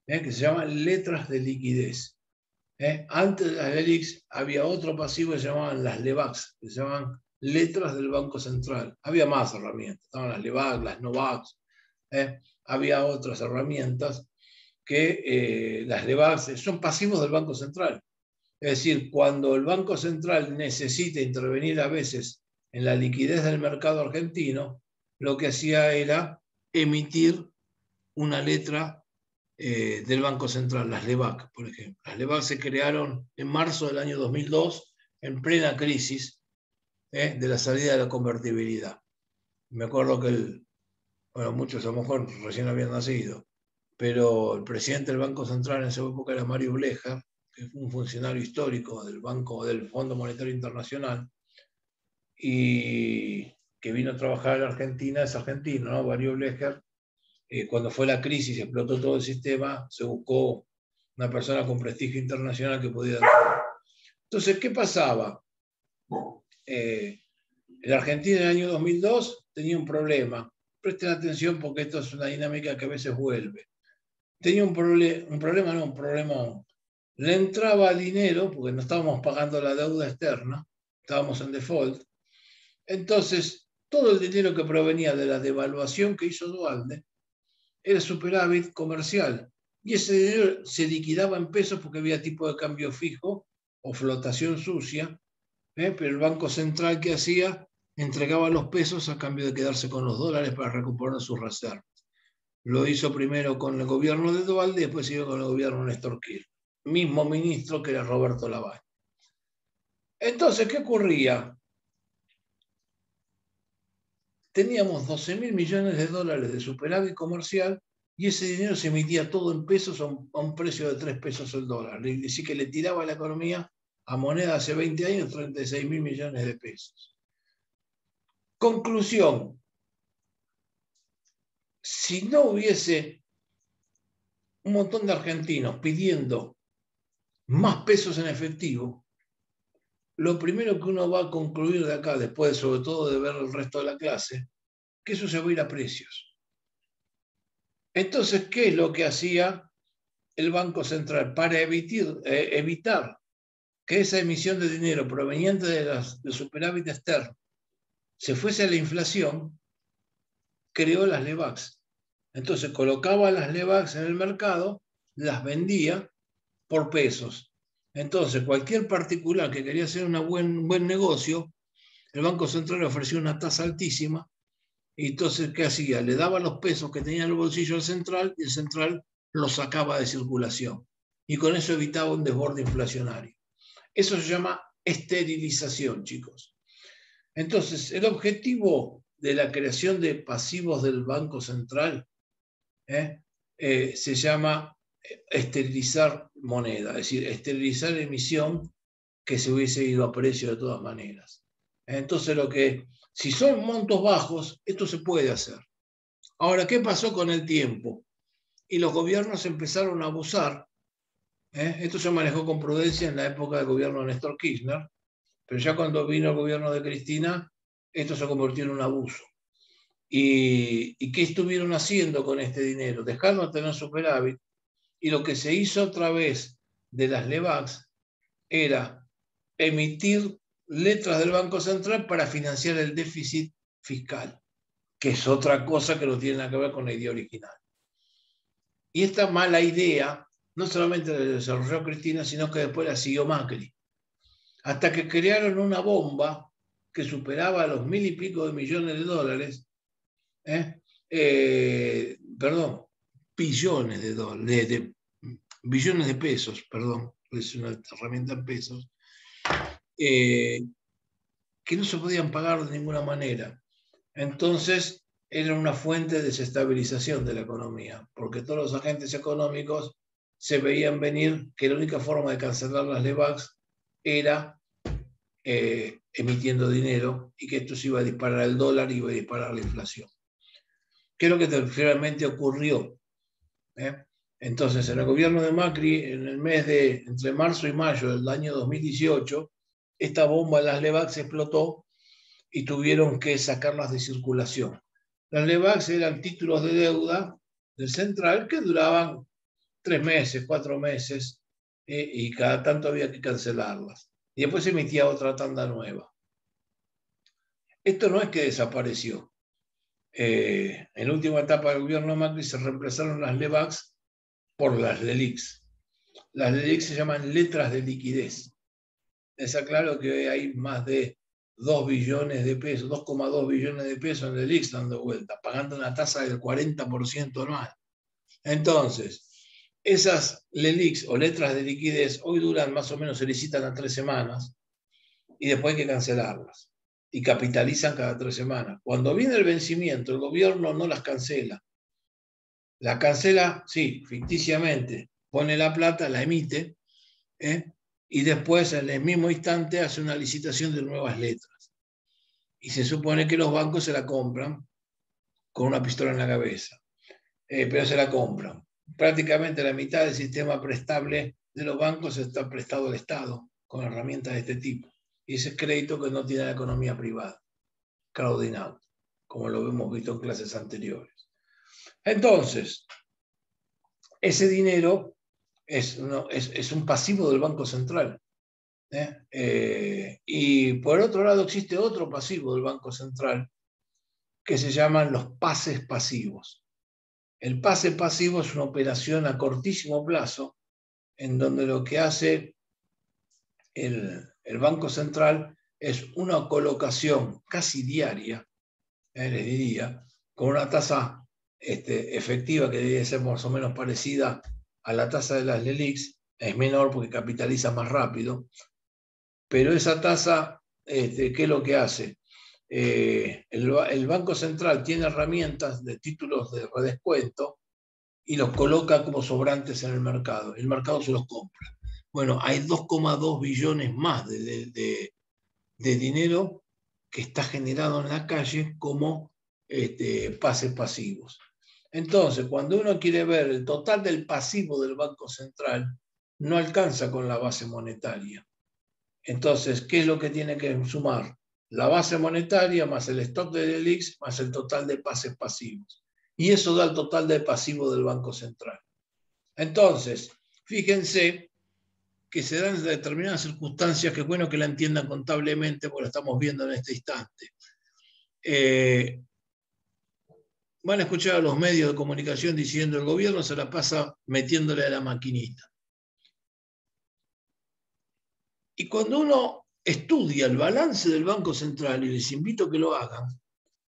que se llaman letras de liquidez. Antes de las LELIQs había otro pasivo que se llamaban las LEVAQs, que se llaman letras del Banco Central. Había más herramientas, estaban las LEVAQ, las NOVAQs, había otras herramientas que las LEVAQs son pasivos del Banco Central. Es decir, cuando el Banco Central necesita intervenir a veces en la liquidez del mercado argentino, lo que hacía era emitir una letra del Banco Central, las LEVAQ, por ejemplo. Las LEVAQ se crearon en marzo del año 2002, en plena crisis de la salida de la convertibilidad. Me acuerdo que muchos a lo mejor recién habían nacido, pero el presidente del Banco Central en esa época era Mario Blecher, que fue un funcionario histórico del Fondo Monetario Internacional, y que vino a trabajar en la Argentina, es argentino, ¿no? Mario Blecher. Cuando fue la crisis y explotó todo el sistema, se buscó una persona con prestigio internacional que podía dar. Entonces, ¿qué pasaba? La Argentina en el año 2002 tenía un problema. Presten atención porque esto es una dinámica que a veces vuelve. Tenía un problema. Le entraba dinero, porque no estábamos pagando la deuda externa, estábamos en default. Entonces, todo el dinero que provenía de la devaluación que hizo Duhalde era superávit comercial. Y ese dinero se liquidaba en pesos porque había tipo de cambio fijo o flotación sucia. Pero el Banco Central, ¿qué hacía? entregaba los pesos a cambio de quedarse con los dólares para recuperar sus reservas. Lo hizo primero con el gobierno de Duhalde y después siguió con el gobierno de Néstor Kirchner. Mismo ministro que era Roberto Lavalle. Entonces, ¿qué ocurría? Teníamos 12.000 millones de dólares de superávit comercial y ese dinero se emitía todo en pesos a un precio de 3 pesos el dólar. Es decir, que le tiraba a la economía a moneda hace 20 años 36.000 millones de pesos. Conclusión. Si no hubiese un montón de argentinos pidiendo más pesos en efectivo, lo primero que uno va a concluir de acá, después sobre todo de ver el resto de la clase, que eso se va a ir a precios. Entonces, ¿qué es lo que hacía el Banco Central para evitar que esa emisión de dinero proveniente del superávit externo se fuese a la inflación? Creó las LEVAX. Entonces colocaba las LEVAX en el mercado, las vendía por pesos. Entonces cualquier particular que quería hacer un buen negocio, el Banco Central le ofrecía una tasa altísima. Y entonces, ¿qué hacía? Le daba los pesos que tenía en el bolsillo al central y el central los sacaba de circulación. Y con eso evitaba un desborde inflacionario. Eso se llama esterilización, chicos. Entonces, el objetivo de la creación de pasivos del Banco Central se llama esterilizar moneda, es decir, esterilizar emisión que se hubiese ido a precio de todas maneras. Entonces, si son montos bajos, esto se puede hacer. Ahora, ¿qué pasó con el tiempo? Y los gobiernos empezaron a abusar. Esto se manejó con prudencia en la época del gobierno de Néstor Kirchner, pero ya cuando vino el gobierno de Cristina, esto se convirtió en un abuso. ¿Y qué estuvieron haciendo con este dinero? Dejaron de tener superávit, y lo que se hizo a través de las LEVAX era emitir letras del Banco Central para financiar el déficit fiscal, que es otra cosa que no tiene nada que ver con la idea original. Y esta mala idea no solamente la desarrolló Cristina, sino que después la siguió Macri. Hasta que crearon una bomba que superaba los 1.000 y pico de millones de dólares, perdón, billones de dólares, billones de pesos, perdón, es una herramienta en pesos, que no se podían pagar de ninguna manera. Entonces, era una fuente de desestabilización de la economía, porque todos los agentes económicos se veían venir que la única forma de cancelar las LEVAX era emitiendo dinero, y que esto se iba a disparar el dólar y iba a disparar la inflación. ¿Qué es lo que finalmente ocurrió? Entonces, en el gobierno de Macri, en el mes entre marzo y mayo del año 2018, esta bomba de las LEVAX explotó y tuvieron que sacarlas de circulación. Las LEVAX eran títulos de deuda del central que duraban 3 meses, 4 meses, y cada tanto había que cancelarlas. Y después se emitía otra tanda nueva. Esto no es que desapareció. En la última etapa del gobierno de Macri se reemplazaron las LEVAX por las LELIQs. Las LELIQs se llaman letras de liquidez. Está claro que hoy hay más de 2 billones de pesos, 2,2 billones de pesos en LELIQs dando vuelta, pagando una tasa del 40% anual. Entonces, esas LELIQs o letras de liquidez hoy duran más o menos, se licitan a 3 semanas y después hay que cancelarlas. Y capitalizan cada 3 semanas. Cuando viene el vencimiento, el gobierno no las cancela. La cancela, sí, ficticiamente, pone la plata, la emite, y después en el mismo instante hace una licitación de nuevas letras. Y se supone que los bancos se la compran con una pistola en la cabeza, pero se la compran. Prácticamente la mitad del sistema prestable de los bancos está prestado al Estado con herramientas de este tipo. Y ese es crédito que no tiene la economía privada, crowding out, como lo hemos visto en clases anteriores. Entonces, ese dinero es un pasivo del Banco Central. Y por otro lado existe otro pasivo del Banco Central que se llaman los pases pasivos. El pase pasivo es una operación a cortísimo plazo en donde lo que hace el Banco Central es una colocación casi diaria, les diría, con una tasa efectiva que debe ser más o menos parecida a la tasa de las LELIQs, es menor porque capitaliza más rápido, pero esa tasa, ¿qué es lo que hace? El Banco Central tiene herramientas de títulos de redescuento y los coloca como sobrantes en el mercado. El mercado se los compra. Bueno, hay 2,2 billones más de dinero que está generado en la calle como pases pasivos. Entonces, cuando uno quiere ver el total del pasivo del Banco Central, no alcanza con la base monetaria. Entonces, ¿qué es lo que tiene que sumar? La base monetaria más el stock de LELIQs más el total de pases pasivos. Y eso da el total de pasivo del Banco Central. Entonces, fíjense que se dan determinadas circunstancias que es bueno que la entiendan contablemente porque lo estamos viendo en este instante. Van a escuchar a los medios de comunicación diciendo el gobierno se la pasa metiéndole a la maquinita. Y cuando uno estudia el balance del Banco Central, y les invito a que lo hagan,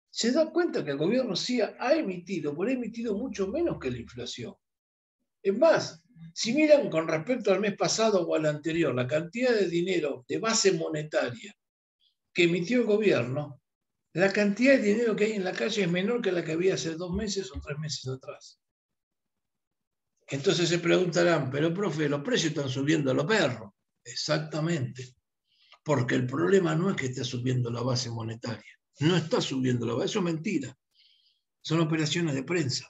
se da cuenta que el gobierno sí ha emitido mucho menos que la inflación. Es más, si miran con respecto al mes pasado o al anterior, la cantidad de dinero de base monetaria que emitió el gobierno, la cantidad de dinero que hay en la calle es menor que la que había hace 2 meses o 3 meses atrás. Entonces se preguntarán, pero profe, los precios están subiendo a los perros. Exactamente. Porque el problema no es que esté subiendo la base monetaria. No está subiendo la base, eso es mentira. Son operaciones de prensa.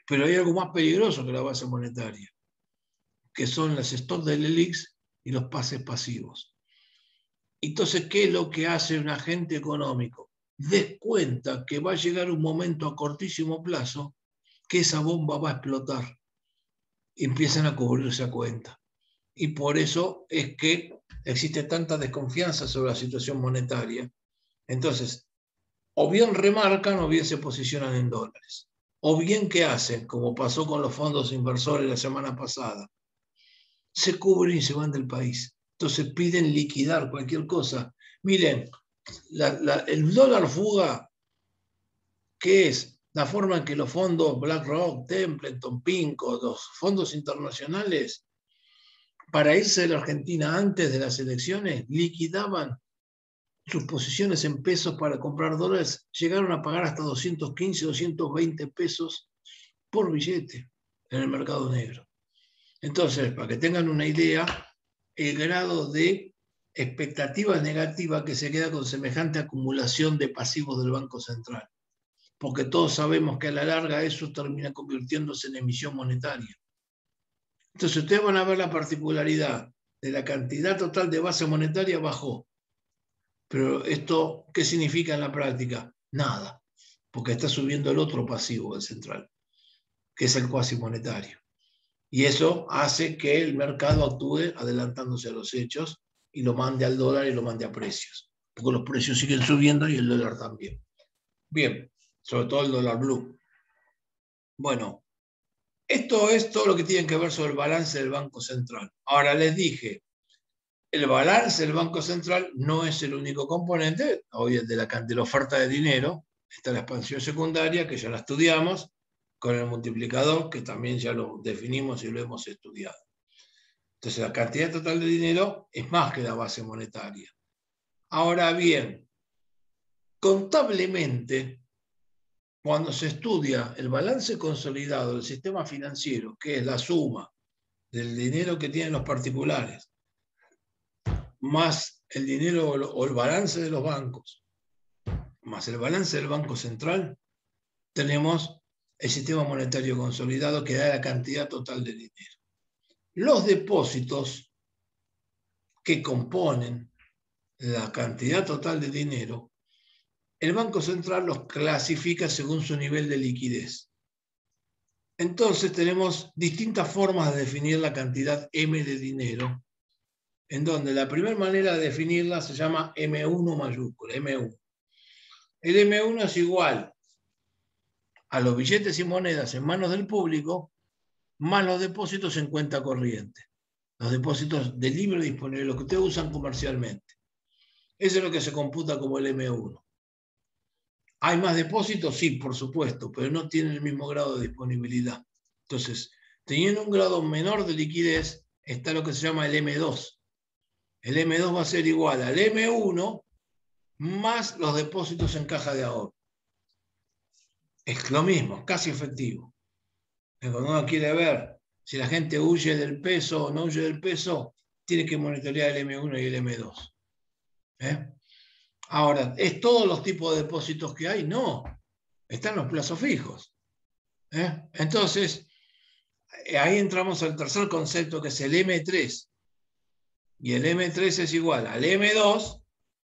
Pero hay algo más peligroso que la base monetaria, que son las stocks de LELIQs y los pases pasivos. Entonces, ¿qué es lo que hace un agente económico? Descuenta que va a llegar un momento a cortísimo plazo que esa bomba va a explotar. Empiezan a cubrirse a cuenta. Y por eso es que existe tanta desconfianza sobre la situación monetaria. Entonces, o bien remarcan o bien se posicionan en dólares. O bien, ¿qué hacen? Como pasó con los fondos inversores la semana pasada. Se cubren y se van del país. Entonces piden liquidar cualquier cosa. Miren, el dólar fuga, ¿qué es? La forma en que los fondos BlackRock, Templeton, PINCO, los fondos internacionales, para irse de la Argentina antes de las elecciones, liquidaban sus posiciones en pesos para comprar dólares, llegaron a pagar hasta 215, 220 pesos por billete en el mercado negro. Entonces, para que tengan una idea, el grado de expectativa negativa que se queda con semejante acumulación de pasivos del Banco Central. Porque todos sabemos que a la larga eso termina convirtiéndose en emisión monetaria. Entonces, ustedes van a ver la particularidad de la cantidad total de base monetaria bajó. Pero esto, ¿qué significa en la práctica? Nada, porque está subiendo el otro pasivo del central, que es el cuasi monetario. Y eso hace que el mercado actúe adelantándose a los hechos y lo mande al dólar y lo mande a precios, porque los precios siguen subiendo y el dólar también. Bien, sobre todo el dólar blue. Bueno, esto es todo lo que tiene que ver sobre el balance del Banco Central. Ahora les dije, el balance del Banco Central no es el único componente, hoy de la oferta de dinero, está la expansión secundaria, que ya la estudiamos, con el multiplicador, que también ya lo definimos y lo hemos estudiado. Entonces, la cantidad total de dinero es más que la base monetaria. Ahora bien, contablemente, cuando se estudia el balance consolidado del sistema financiero, que es la suma del dinero que tienen los particulares, más el dinero o el balance de los bancos, más el balance del Banco Central, tenemos el sistema monetario consolidado que da la cantidad total de dinero. Los depósitos que componen la cantidad total de dinero, el Banco Central los clasifica según su nivel de liquidez. Entonces tenemos distintas formas de definir la cantidad M de dinero, en donde la primera manera de definirla se llama M1 mayúscula, M1. El M1 es igual a los billetes y monedas en manos del público, más los depósitos en cuenta corriente. Los depósitos de libre disponibilidad, los que ustedes usan comercialmente. Eso es lo que se computa como el M1. ¿Hay más depósitos? Sí, por supuesto, pero no tienen el mismo grado de disponibilidad. Entonces, teniendo un grado menor de liquidez, está lo que se llama el M2. El M2 va a ser igual al M1 más los depósitos en caja de ahorro. Es lo mismo, casi efectivo. Cuando uno quiere ver si la gente huye del peso o no huye del peso, tiene que monitorear el M1 y el M2. Ahora, ¿es todos los tipos de depósitos que hay? No, están los plazos fijos. Entonces, ahí entramos al tercer concepto, que es el M3. Y el M3 es igual al M2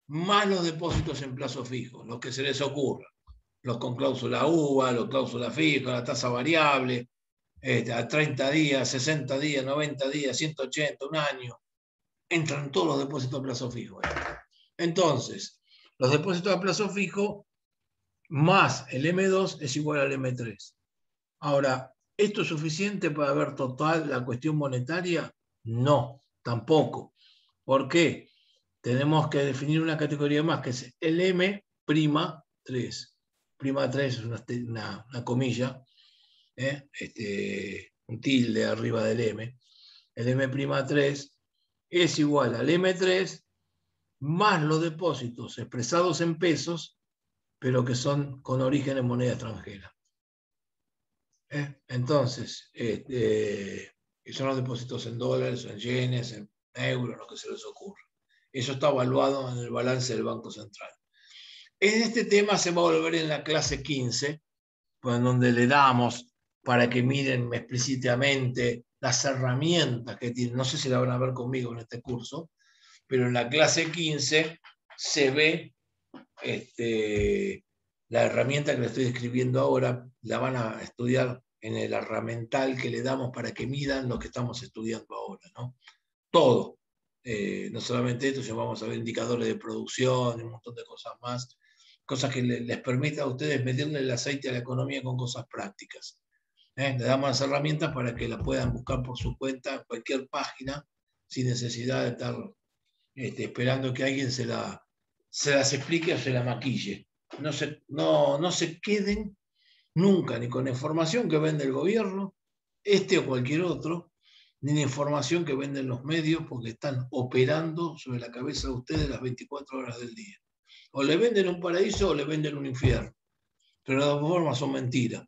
más los depósitos en plazo fijo, los que se les ocurra. Los con cláusula UVA, los cláusula fija, la tasa variable, a 30 días, 60 días, 90 días, 180, un año. Entran todos los depósitos a plazo fijo. Entonces, los depósitos a plazo fijo más el M2 es igual al M3. Ahora, ¿esto es suficiente para ver total la cuestión monetaria? No, tampoco. ¿Por qué? Tenemos que definir una categoría más, que es el M'3. Prima 3 es una comilla, un tilde arriba del M. El M'3 es igual al M3 más los depósitos expresados en pesos, pero que son con origen en moneda extranjera. Entonces, son los depósitos en dólares, en yenes, en euros, lo que se les ocurra. Eso está evaluado en el balance del Banco Central. En este tema se va a volver en la clase 15, pues, en donde le damos para que miren explícitamente las herramientas que tienen. No sé si la van a ver conmigo en este curso, pero en la clase 15 se ve la herramienta que le estoy describiendo ahora, la van a estudiar en el herramental que le damos para que midan lo que estamos estudiando ahora, ¿no? Todo. No solamente esto, sino vamos a ver indicadores de producción y un montón de cosas más, cosas que les permita a ustedes meterle el aceite a la economía con cosas prácticas. Les damos las herramientas para que las puedan buscar por su cuenta en cualquier página, sin necesidad de estar esperando que alguien se las explique o se la maquille. No se queden nunca ni con la información que vende el gobierno, o cualquier otro, ni la información que venden los medios, porque están operando sobre la cabeza de ustedes las 24 horas del día. O le venden un paraíso o le venden un infierno. Pero las dos formas son mentiras.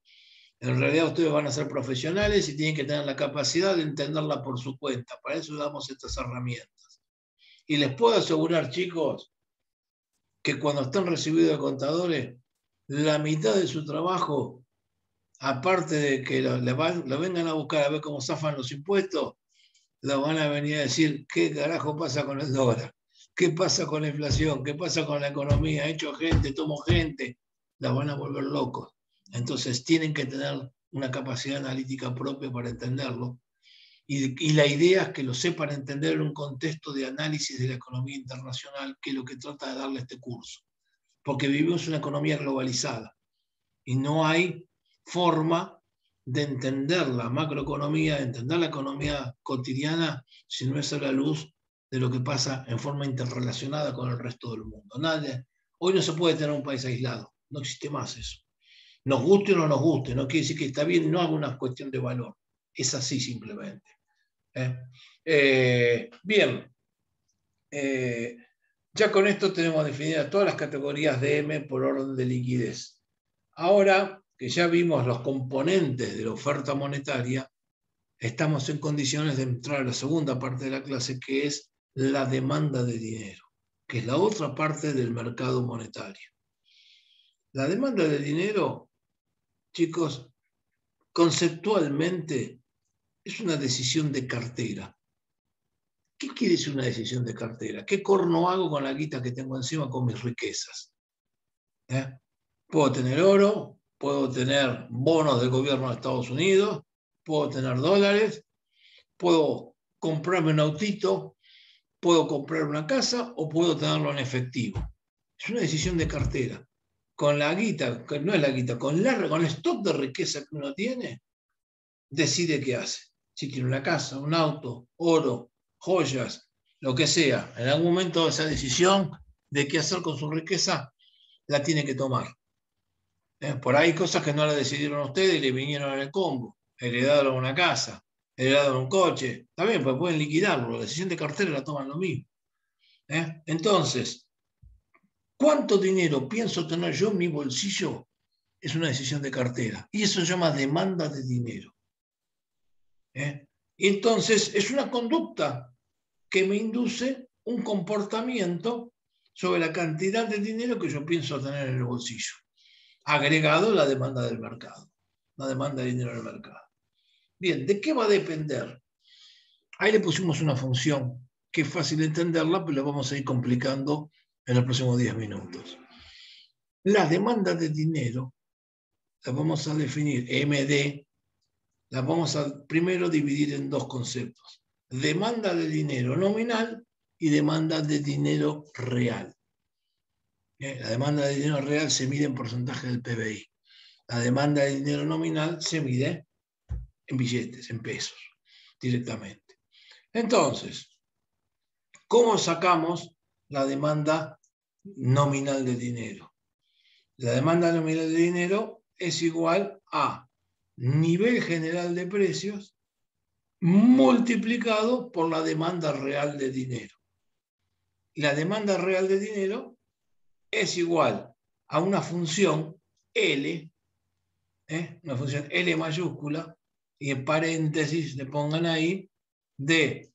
En realidad ustedes van a ser profesionales y tienen que tener la capacidad de entenderla por su cuenta. Para eso damos estas herramientas. Y les puedo asegurar, chicos, que cuando están recibidos de contadores, la mitad de su trabajo, aparte de que lo vengan a buscar a ver cómo zafan los impuestos, lo van a venir a decir qué carajo pasa con el dólar, qué pasa con la inflación, qué pasa con la economía, hecho gente, tomo gente, la van a volver locos. Entonces tienen que tener una capacidad analítica propia para entenderlo. Y la idea es que lo sepan entender en un contexto de análisis de la economía internacional, que es lo que trata de darle este curso. Porque vivimos una economía globalizada y no hay forma de entender la macroeconomía, de entender la economía cotidiana, si no es a la luz de lo que pasa en forma interrelacionada con el resto del mundo. Hoy no se puede tener un país aislado, no existe más eso. Nos guste o no nos guste, no quiere decir que está bien, no es una cuestión de valor, es así simplemente. Bien, ya con esto tenemos definidas todas las categorías de M por orden de liquidez. Ahora que ya vimos los componentes de la oferta monetaria, estamos en condiciones de entrar a la segunda parte de la clase, que es la demanda de dinero, que es la otra parte del mercado monetario. La demanda de dinero, chicos, conceptualmente es una decisión de cartera. ¿Qué quiere decir una decisión de cartera? ¿Qué corno hago con la guita que tengo encima, con mis riquezas? Puedo tener oro, puedo tener bonos del gobierno de Estados Unidos, puedo tener dólares, puedo comprarme un autito, puedo comprar una casa o puedo tenerlo en efectivo. Es una decisión de cartera. Con la guita, que no es la guita, con el stock de riqueza que uno tiene, decide qué hace. Si tiene una casa, un auto, oro, joyas, lo que sea. En algún momento esa decisión de qué hacer con su riqueza, la tiene que tomar. Por ahí hay cosas que no las decidieron ustedes y le vinieron en el combo. Heredaron una casa, heredaron un coche. Está bien, pues pueden liquidarlo. La decisión de cartera la toman lo mismo. Entonces, ¿cuánto dinero pienso tener yo en mi bolsillo? Es una decisión de cartera. Y eso se llama demanda de dinero. Y entonces es una conducta que me induce un comportamiento sobre la cantidad de dinero que yo pienso tener en el bolsillo, agregado a la demanda del mercado, la demanda de dinero del mercado. Bien, ¿de qué va a depender? Ahí le pusimos una función que es fácil de entenderla, pero la vamos a ir complicando en los próximos 10 minutos. La demanda de dinero la vamos a definir, MD, la vamos a primero dividir en dos conceptos. Demanda de dinero nominal y demanda de dinero real. La demanda de dinero real se mide en porcentaje del PBI. La demanda de dinero nominal se mide en billetes, en pesos, directamente. Entonces, ¿cómo sacamos la demanda nominal de dinero? La demanda nominal de dinero es igual a nivel general de precios multiplicado por la demanda real de dinero. La demanda real de dinero es igual a una función L, una función L mayúscula, y en paréntesis le pongan ahí, de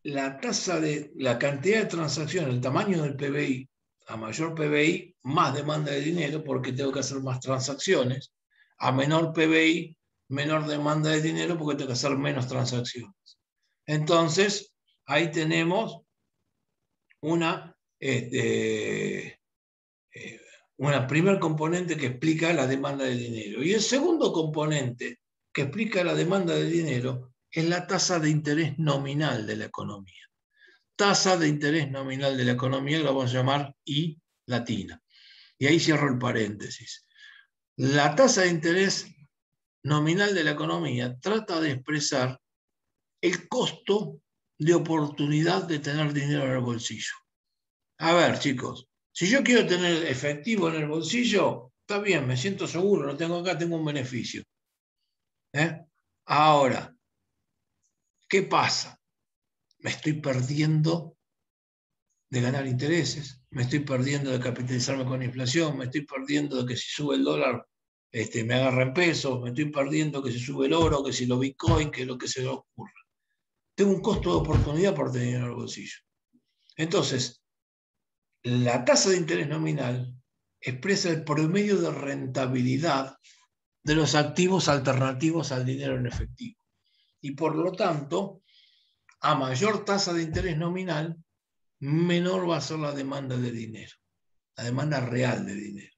la tasa de la cantidad de transacciones, el tamaño del PBI, a mayor PBI, más demanda de dinero porque tengo que hacer más transacciones, a menor PBI, menor demanda de dinero porque tengo que hacer menos transacciones. Entonces, ahí tenemos una primer componente que explica la demanda de dinero. Y el segundo componente que explica la demanda de dinero es la tasa de interés nominal de la economía. Tasa de interés nominal de la economía, la vamos a llamar I latina. Y ahí cierro el paréntesis. La tasa de interés nominal de la economía trata de expresar el costo de oportunidad de tener dinero en el bolsillo. A ver, chicos, si yo quiero tener efectivo en el bolsillo, está bien, me siento seguro, lo tengo acá, tengo un beneficio. Ahora, ¿qué pasa? Me estoy perdiendo de ganar intereses, me estoy perdiendo de capitalizarme con inflación, me estoy perdiendo de que si sube el dólar me agarra en pesos, me estoy perdiendo que si sube el oro, que si lo Bitcoin, que lo que se le ocurra. Tengo un costo de oportunidad por tener dinero en el bolsillo. Entonces, la tasa de interés nominal expresa el promedio de rentabilidad de los activos alternativos al dinero en efectivo. Y por lo tanto, a mayor tasa de interés nominal, menor va a ser la demanda de dinero, la demanda real de dinero.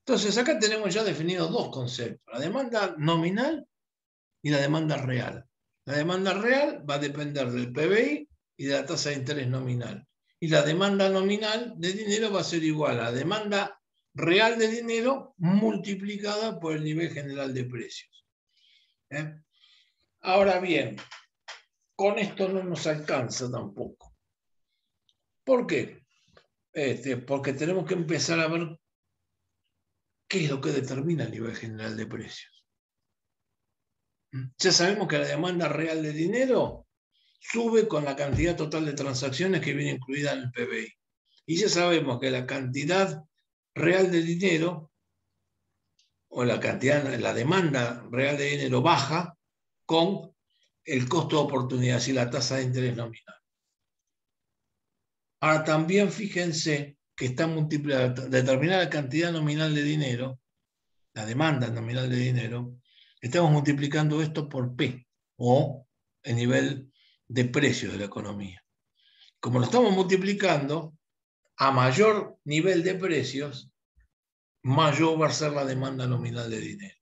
Entonces, acá tenemos ya definidos dos conceptos, la demanda nominal y la demanda real. La demanda real va a depender del PBI y de la tasa de interés nominal. Y la demanda nominal de dinero va a ser igual a la demanda real de dinero multiplicada por el nivel general de precios. Ahora bien, con esto no nos alcanza tampoco. ¿Por qué? Porque tenemos que empezar a ver qué es lo que determina el nivel general de precios. Ya sabemos que la demanda real de dinero sube con la cantidad total de transacciones que viene incluida en el PBI. Y ya sabemos que la cantidad real de dinero o la demanda real de dinero baja con el costo de oportunidad y la tasa de interés nominal. Ahora también fíjense que está multiplicada determinada cantidad nominal de dinero, la demanda nominal de dinero, estamos multiplicando esto por P o el nivel de precios de la economía. Como lo estamos multiplicando, a mayor nivel de precios, mayor va a ser la demanda nominal de dinero.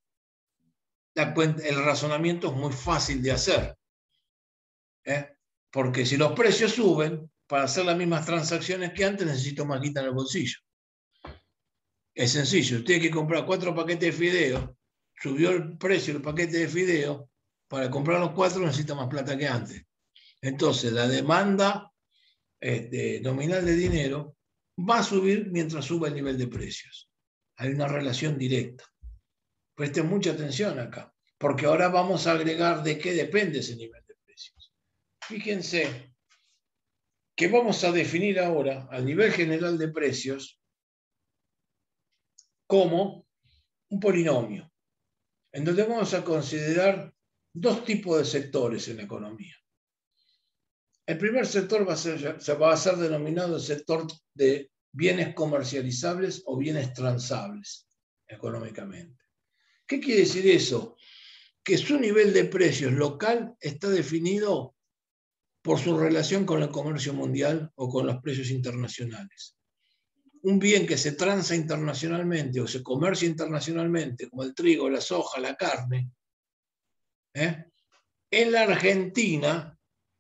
El razonamiento es muy fácil de hacer, porque si los precios suben, para hacer las mismas transacciones que antes necesito más guita en el bolsillo. Es sencillo, usted tiene que comprar 4 paquetes de fideos, subió el precio del paquete de fideos, para comprar los 4 necesita más plata que antes. Entonces, la demanda nominal de dinero va a subir mientras suba el nivel de precios. Hay una relación directa. Presten mucha atención acá, porque ahora vamos a agregar de qué depende ese nivel de precios. Fíjense que vamos a definir ahora al nivel general de precios como un polinomio, en donde vamos a considerar dos tipos de sectores en la economía. El primer sector va a ser denominado el sector de bienes comercializables o bienes transables económicamente. ¿Qué quiere decir eso? Que su nivel de precios local está definido por su relación con el comercio mundial o con los precios internacionales. Un bien que se transa internacionalmente o se comercia internacionalmente, como el trigo, la soja, la carne, en la Argentina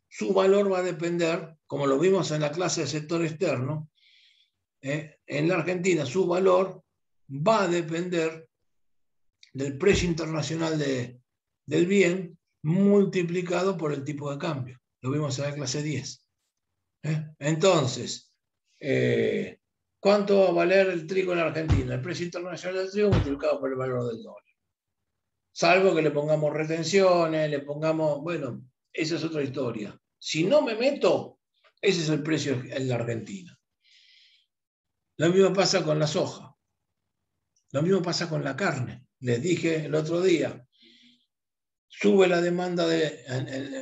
su valor va a depender, como lo vimos en la clase de sector externo, en la Argentina su valor va a depender del precio internacional del bien multiplicado por el tipo de cambio. Lo vimos en la clase 10. Entonces, ¿cuánto va a valer el trigo en la Argentina? El precio internacional del trigo multiplicado por el valor del dólar. Salvo que le pongamos retenciones, le pongamos, bueno, esa es otra historia. Si no me meto, ese es el precio en la Argentina. Lo mismo pasa con la soja. Lo mismo pasa con la carne. Les dije el otro día, sube la demanda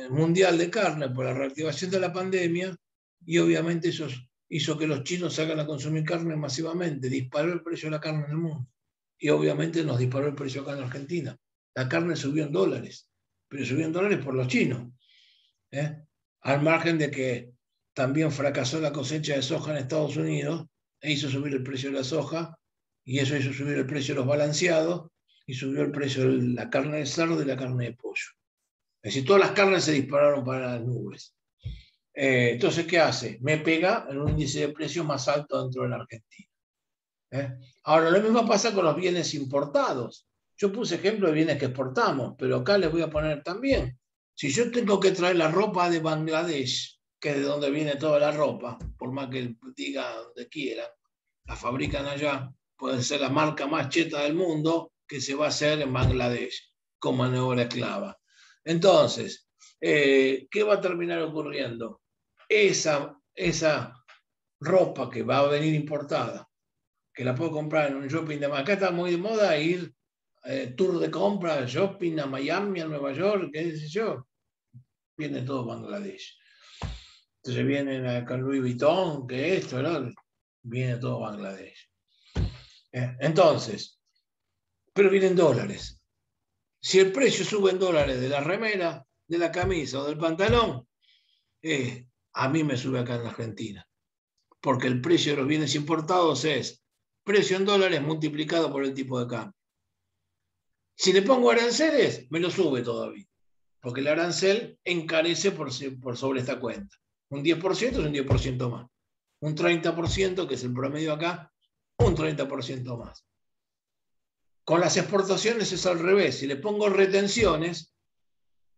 mundial de carne por la reactivación de la pandemia y obviamente eso hizo que los chinos salgan a consumir carne masivamente, disparó el precio de la carne en el mundo y obviamente nos disparó el precio acá en Argentina. La carne subió en dólares, pero subió en dólares por los chinos. Al margen de que también fracasó la cosecha de soja en Estados Unidos e hizo subir el precio de la soja y eso hizo subir el precio de los balanceados y subió el precio de la carne de cerdo y la carne de pollo. Es decir, todas las carnes se dispararon para las nubes. Entonces, ¿qué hace? Me pega en un índice de precios más alto dentro de la Argentina. Ahora, lo mismo pasa con los bienes importados. Yo puse ejemplo de bienes que exportamos, pero acá les voy a poner también. Si yo tengo que traer la ropa de Bangladesh, que es de donde viene toda la ropa, por más que diga donde quiera, la fabrican allá, puede ser la marca más cheta del mundo, que se va a hacer en Bangladesh, con mano de obra esclava. Entonces, ¿qué va a terminar ocurriendo? Esa ropa que va a venir importada, que la puedo comprar en un shopping de... Acá está muy de moda ir tour de compra, shopping a Miami, a Nueva York, qué sé yo. Viene todo Bangladesh. Entonces vienen acá Louis Vuitton, que esto, ¿no? Viene todo Bangladesh. Entonces, pero vienen dólares. Si el precio sube en dólares de la remera, de la camisa o del pantalón, a mí me sube acá en la Argentina. Porque el precio de los bienes importados es precio en dólares multiplicado por el tipo de cambio. Si le pongo aranceles, me lo sube todavía. Porque el arancel encarece por sobre esta cuenta. Un 10% es un 10% más. Un 30%, que es el promedio acá, un 30% más. Con las exportaciones es al revés. Si le pongo retenciones,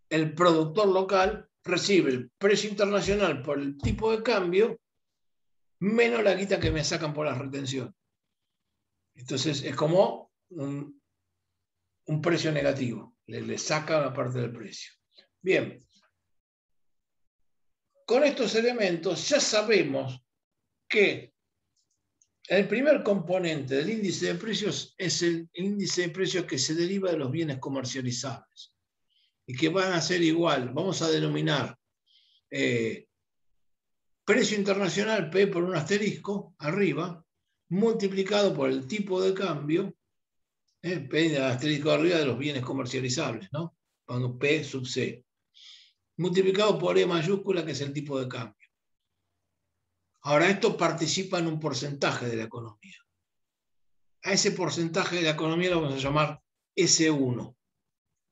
el productor local recibe el precio internacional por el tipo de cambio menos la guita que me sacan por las retenciones. Entonces es como un precio negativo. Le saca una parte del precio. Bien. Con estos elementos ya sabemos que el primer componente del índice de precios es el índice de precios que se deriva de los bienes comercializables y que van a ser igual. Vamos a denominar precio internacional P por un asterisco arriba, multiplicado por el tipo de cambio, P asterisco arriba de los bienes comercializables, ¿no? Cuando P sub C, multiplicado por E mayúscula, que es el tipo de cambio. Ahora, esto participa en un porcentaje de la economía. A ese porcentaje de la economía lo vamos a llamar S1,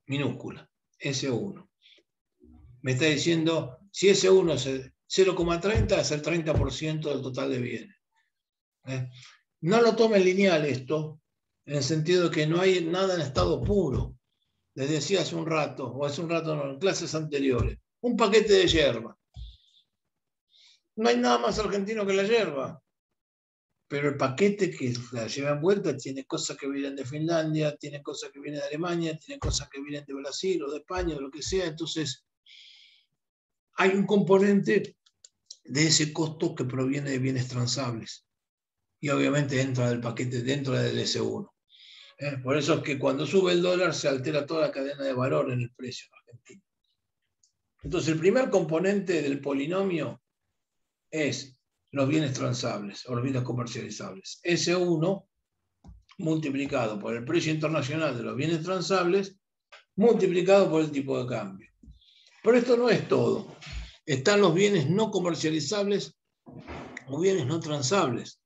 minúscula, S1. Me está diciendo, si S1 es 0,30, es el 30% del total de bienes. No lo tomen lineal esto, en el sentido de que no hay nada en estado puro. Les decía hace un rato, o hace un rato no, en clases anteriores, un paquete de yerba. No hay nada más argentino que la yerba. Pero el paquete que la lleva envuelta tiene cosas que vienen de Finlandia, tiene cosas que vienen de Alemania, tiene cosas que vienen de Brasil o de España, o lo que sea. Entonces, hay un componente de ese costo que proviene de bienes transables. Y obviamente entra del paquete dentro del S1. Por eso es que cuando sube el dólar se altera toda la cadena de valor en el precio en Argentina. Entonces, el primer componente del polinomio es los bienes transables o los bienes comercializables. S1 multiplicado por el precio internacional de los bienes transables multiplicado por el tipo de cambio. Pero esto no es todo. Están los bienes no comercializables o bienes no transables.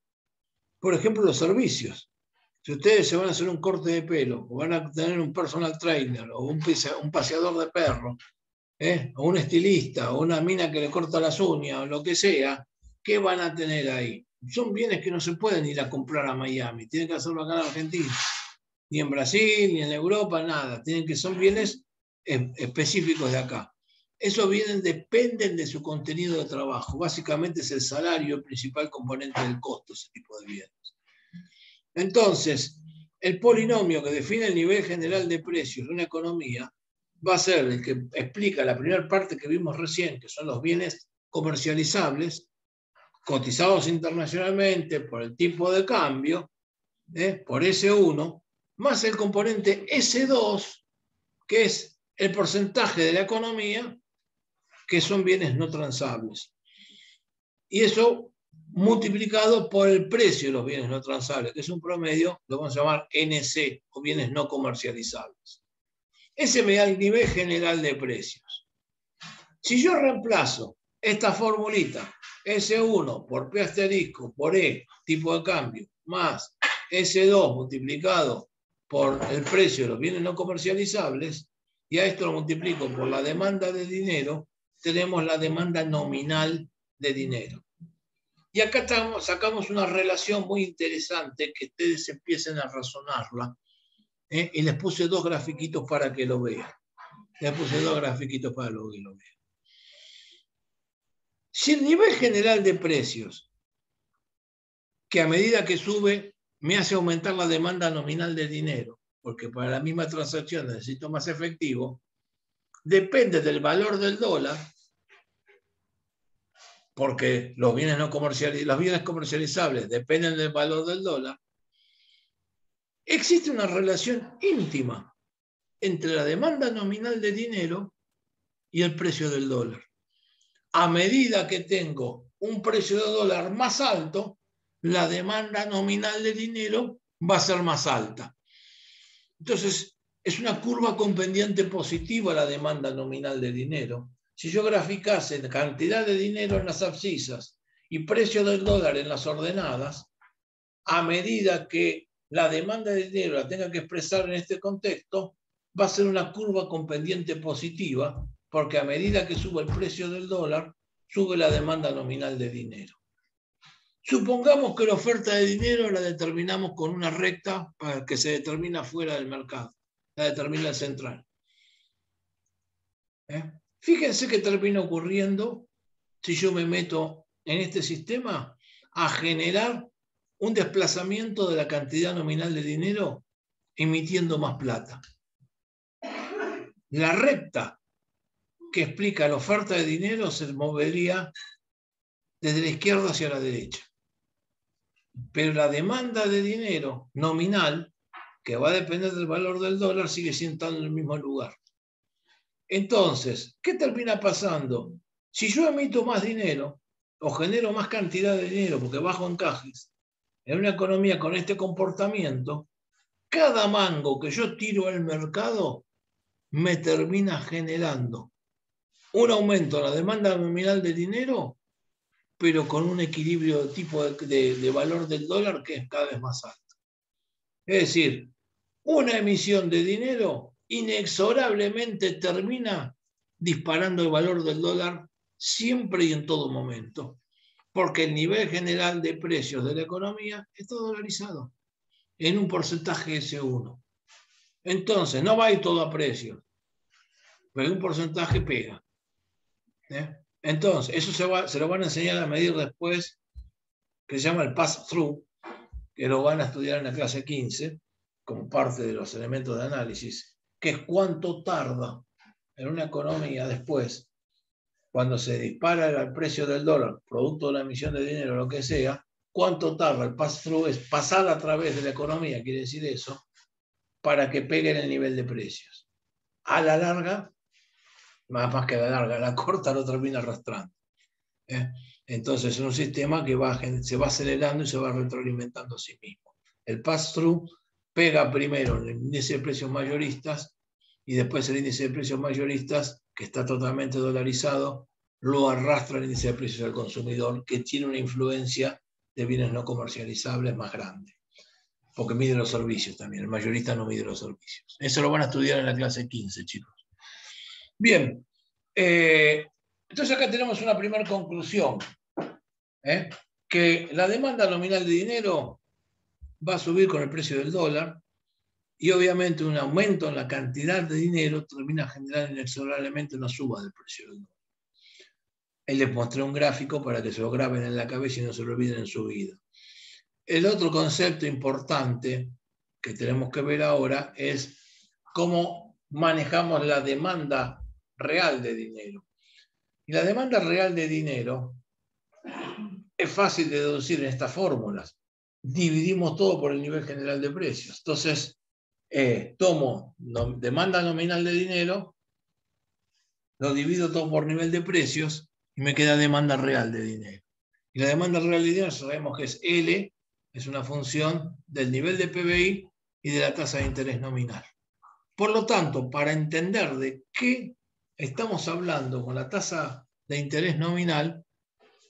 Por ejemplo, los servicios. Si ustedes se van a hacer un corte de pelo, o van a tener un personal trainer, o un paseador de perro, o un estilista, o una mina que le corta las uñas, o lo que sea, ¿qué van a tener ahí? Son bienes que no se pueden ir a comprar a Miami, tienen que hacerlo acá en Argentina. Ni en Brasil, ni en Europa, nada. Son bienes específicos de acá. Esos bienes dependen de su contenido de trabajo. Básicamente es el salario el principal componente del costo, ese tipo de bienes. Entonces, el polinomio que define el nivel general de precios de una economía va a ser el que explica la primera parte que vimos recién, que son los bienes comercializables, cotizados internacionalmente por el tipo de cambio, por S1, más el componente S2, que es el porcentaje de la economía, que son bienes no transables. Y eso multiplicado por el precio de los bienes no transables, que es un promedio, lo vamos a llamar NC, o bienes no comercializables. Ese me da el nivel general de precios. Si yo reemplazo esta formulita, S1 por P asterisco por E, tipo de cambio, más S2 multiplicado por el precio de los bienes no comercializables, y a esto lo multiplico por la demanda de dinero, tenemos la demanda nominal de dinero. Y acá sacamos una relación muy interesante que ustedes empiecen a razonarla. Y les puse dos grafiquitos para que lo vean. Si el nivel general de precios, que a medida que sube, me hace aumentar la demanda nominal de dinero, porque para la misma transacción necesito más efectivo, depende del valor del dólar, porque los bienes comercializables dependen del valor del dólar, existe una relación íntima entre la demanda nominal de dinero y el precio del dólar. A medida que tengo un precio de dólar más alto, la demanda nominal de dinero va a ser más alta. Entonces, es una curva con pendiente positiva la demanda nominal de dinero. Si yo graficase cantidad de dinero en las abscisas y precio del dólar en las ordenadas, a medida que la demanda de dinero la tenga que expresar en este contexto, va a ser una curva con pendiente positiva, porque a medida que sube el precio del dólar, sube la demanda nominal de dinero. Supongamos que la oferta de dinero la determinamos con una recta para que se determina fuera del mercado, la determina el central. Fíjense qué termina ocurriendo si yo me meto en este sistema a generar un desplazamiento de la cantidad nominal de dinero emitiendo más plata. La recta que explica la oferta de dinero se movería desde la izquierda hacia la derecha. Pero la demanda de dinero nominal, que va a depender del valor del dólar, sigue estando en el mismo lugar. Entonces, ¿qué termina pasando? Si yo emito más dinero o genero más cantidad de dinero porque bajo encajes, en una economía con este comportamiento, cada mango que yo tiro al mercado me termina generando un aumento en la demanda nominal de dinero, pero con un equilibrio de tipo de valor del dólar que es cada vez más alto. Es decir, una emisión de dinero inexorablemente termina disparando el valor del dólar siempre y en todo momento, porque el nivel general de precios de la economía está dolarizado en un porcentaje S1. Entonces, no va a ir todo a precios, pero un porcentaje pega. Entonces, eso se lo van a enseñar a medir después, que se llama el pass-through, que lo van a estudiar en la clase 15, como parte de los elementos de análisis, que es cuánto tarda en una economía después, cuando se dispara el precio del dólar, producto de la emisión de dinero, lo que sea, cuánto tarda el pass-through, es pasar a través de la economía, quiere decir eso, para que pegue en el nivel de precios. A la larga, más que a la larga, a la corta lo termina arrastrando. Entonces es un sistema que se va acelerando y se va retroalimentando a sí mismo. El pass-through pega primero en el índice de precios mayoristas y después el índice de precios mayoristas, que está totalmente dolarizado, lo arrastra el índice de precios al consumidor, que tiene una influencia de bienes no comercializables más grande, porque mide los servicios también. El mayorista no mide los servicios. Eso lo van a estudiar en la clase 15, chicos. Bien, entonces acá tenemos una primera conclusión, que la demanda nominal de dinero va a subir con el precio del dólar y obviamente un aumento en la cantidad de dinero termina generando inexorablemente una suba del precio del dólar. Él les mostré un gráfico para que se lo graben en la cabeza y no se lo olviden en su vida. El otro concepto importante que tenemos que ver ahora es cómo manejamos la demanda real de dinero. Y la demanda real de dinero es fácil de deducir en estas fórmulas. Dividimos todo por el nivel general de precios. Entonces, tomo demanda nominal de dinero, lo divido todo por nivel de precios y me queda demanda real de dinero. Y la demanda real de dinero sabemos que es L, es una función del nivel de PBI y de la tasa de interés nominal. Por lo tanto, para entender de qué estamos hablando con la tasa de interés nominal,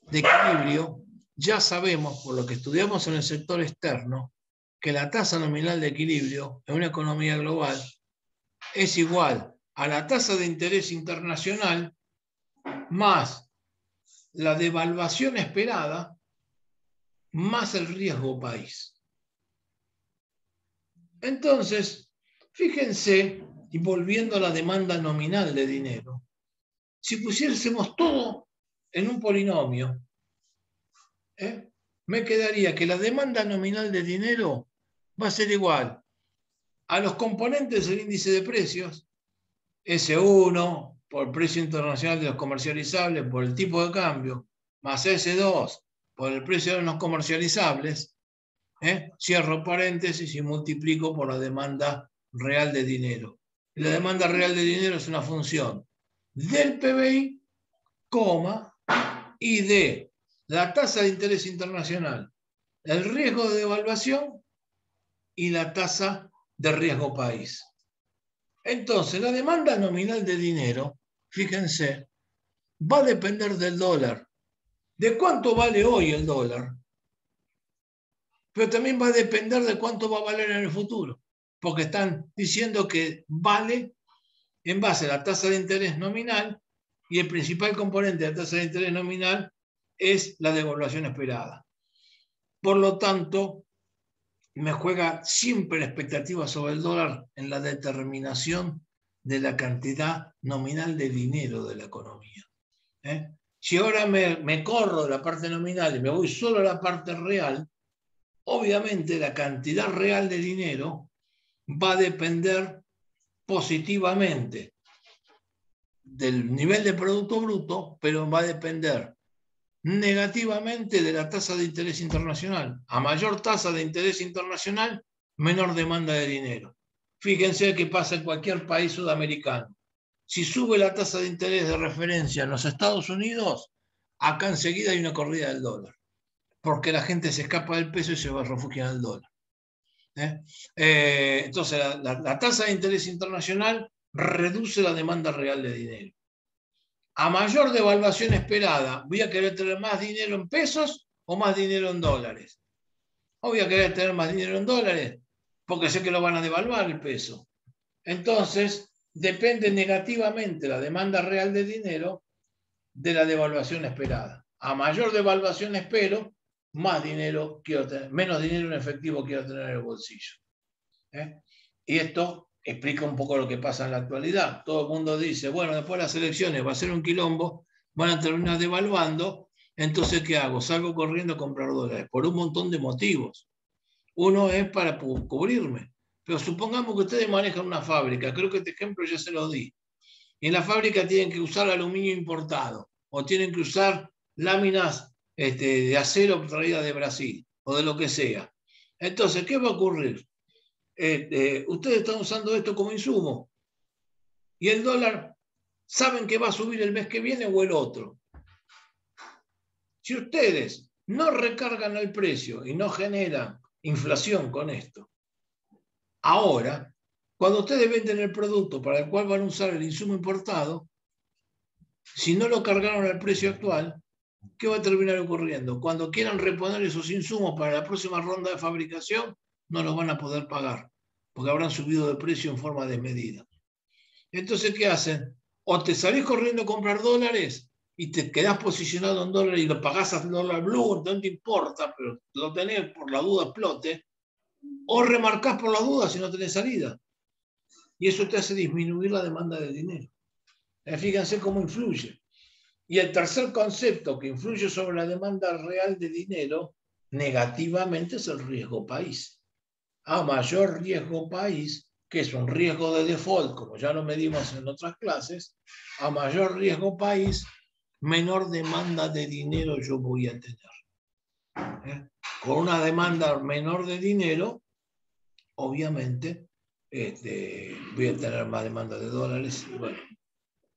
de equilibrio, ya sabemos, por lo que estudiamos en el sector externo, que la tasa nominal de equilibrio en una economía global es igual a la tasa de interés internacional más la devaluación esperada más el riesgo país. Entonces, fíjense, y volviendo a la demanda nominal de dinero, si pusiésemos todo en un polinomio, me quedaría que la demanda nominal de dinero va a ser igual a los componentes del índice de precios, S1 por el precio internacional de los comercializables por el tipo de cambio, más S2 por el precio de los comercializables, cierro paréntesis y multiplico por la demanda real de dinero. Y la demanda real de dinero es una función del PBI, y de la tasa de interés internacional, el riesgo de devaluación y la tasa de riesgo país. Entonces, la demanda nominal de dinero, fíjense, va a depender del dólar. ¿De cuánto vale hoy el dólar? Pero también va a depender de cuánto va a valer en el futuro. Porque están diciendo que vale en base a la tasa de interés nominal y el principal componente de la tasa de interés nominal es la devaluación esperada. Por lo tanto, me juega siempre la expectativa sobre el dólar en la determinación de la cantidad nominal de dinero de la economía. Si ahora me corro de la parte nominal y me voy solo a la parte real, obviamente la cantidad real de dinero va a depender positivamente del nivel de Producto Bruto, pero va a depender negativamente de la tasa de interés internacional. A mayor tasa de interés internacional, menor demanda de dinero. Fíjense qué pasa en cualquier país sudamericano. Si sube la tasa de interés de referencia en los Estados Unidos, acá enseguida hay una corrida del dólar, porque la gente se escapa del peso y se va a refugiar en el dólar. Entonces, la tasa de interés internacional reduce la demanda real de dinero. A mayor devaluación esperada, ¿voy a querer tener más dinero en pesos o más dinero en dólares? O voy a querer tener más dinero en dólares porque sé que lo van a devaluar el peso. Entonces, depende negativamente la demanda real de dinero de la devaluación esperada. A mayor devaluación espero, más dinero quiero tener, menos dinero en efectivo quiero tener en el bolsillo. Y esto explica un poco lo que pasa en la actualidad. Todo el mundo dice, bueno, después de las elecciones va a ser un quilombo, van a terminar devaluando. Entonces, ¿qué hago? Salgo corriendo a comprar dólares por un montón de motivos. Uno es para cubrirme. Pero supongamos que ustedes manejan una fábrica, creo que este ejemplo ya se lo di. Y en la fábrica tienen que usar aluminio importado o tienen que usar láminas de acero traídas de Brasil o de lo que sea. Entonces, ¿qué va a ocurrir? Ustedes están usando esto como insumo y el dólar saben que va a subir el mes que viene o el otro. Si ustedes no recargan el precio y no generan inflación con esto, ahora, cuando ustedes venden el producto para el cual van a usar el insumo importado, si no lo cargaron al precio actual, ¿qué va a terminar ocurriendo? Cuando quieran reponer esos insumos para la próxima ronda de fabricación, no los van a poder pagar, porque habrán subido de precio en forma desmedida. Entonces, ¿qué hacen? O te salís corriendo a comprar dólares y te quedás posicionado en dólares y lo pagás al dólar blue, no te importa, pero lo tenés por la duda explote, o remarcás por la duda si no tenés salida. Y eso te hace disminuir la demanda de dinero. Fíjense cómo influye. Y el tercer concepto que influye sobre la demanda real de dinero negativamente es el riesgo país. A mayor riesgo país, que es un riesgo de default, como ya lo medimos en otras clases, a mayor riesgo país, menor demanda de dinero yo voy a tener. Con una demanda menor de dinero, obviamente, voy a tener más demanda de dólares. Bueno.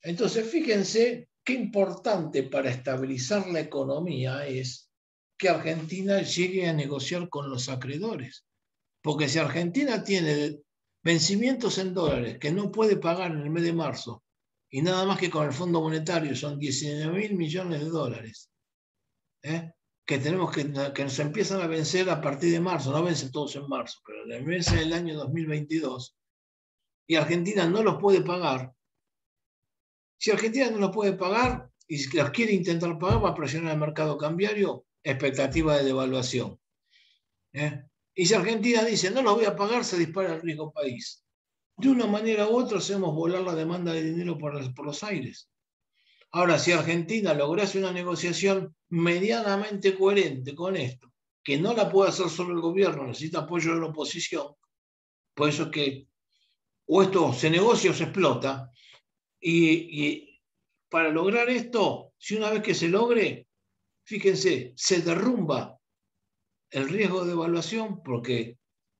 Entonces, fíjense qué importante para estabilizar la economía es que Argentina llegue a negociar con los acreedores. Porque si Argentina tiene vencimientos en dólares que no puede pagar en el mes de marzo, y nada más que con el Fondo Monetario son 19.000 millones de dólares, que tenemos que nos empiezan a vencer a partir de marzo, no vencen todos en marzo, pero vencen el año 2022, y Argentina no los puede pagar. Si Argentina no los puede pagar y si los quiere intentar pagar, va a presionar el mercado cambiario, expectativa de devaluación. Y si Argentina dice no los voy a pagar, se dispara el riesgo país. De una manera u otra hacemos volar la demanda de dinero por los aires. Ahora, si Argentina lograse una negociación medianamente coherente con esto, que no la puede hacer solo el gobierno, necesita apoyo de la oposición, por eso es que o esto se negocia o se explota, y para lograr esto, si una vez que se logre, fíjense, se derrumba el riesgo de devaluación porque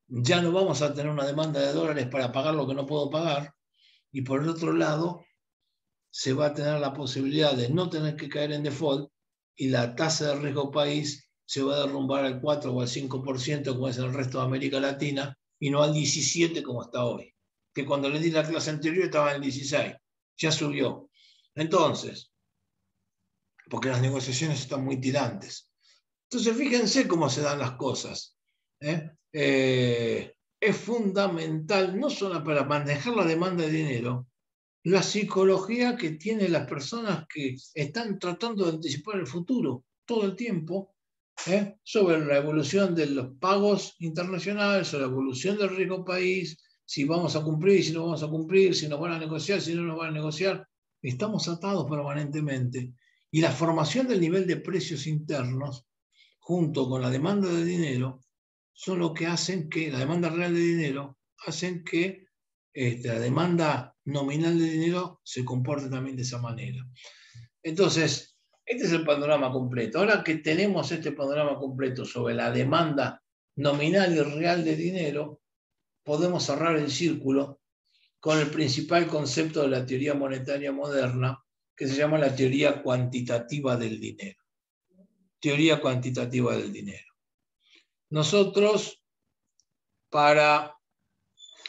ya no vamos a tener una demanda de dólares para pagar lo que no puedo pagar, y por el otro lado se va a tener la posibilidad de no tener que caer en default y la tasa de riesgo país se va a derrumbar al 4 o al 5% como es en el resto de América Latina y no al 17% como está hoy, que cuando le di la clase anterior estaba en el 16%, ya subió. Entonces, porque las negociaciones están muy tirantes. Entonces, fíjense cómo se dan las cosas. Es fundamental, no solo para manejar la demanda de dinero, la psicología que tienen las personas que están tratando de anticipar el futuro todo el tiempo, sobre la evolución de los pagos internacionales, sobre la evolución del riesgo país, si vamos a cumplir, si no vamos a cumplir, si nos van a negociar, si no nos van a negociar. Estamos atados permanentemente. Y la formación del nivel de precios internos, junto con la demanda de dinero, son lo que hacen que, la demanda real de dinero, hacen que la demanda nominal de dinero se comporte también de esa manera. Entonces, este es el panorama completo. Ahora que tenemos este panorama completo sobre la demanda nominal y real de dinero, podemos cerrar el círculo con el principal concepto de la teoría monetaria moderna, que se llama la teoría cuantitativa del dinero. Teoría cuantitativa del dinero. Nosotros, para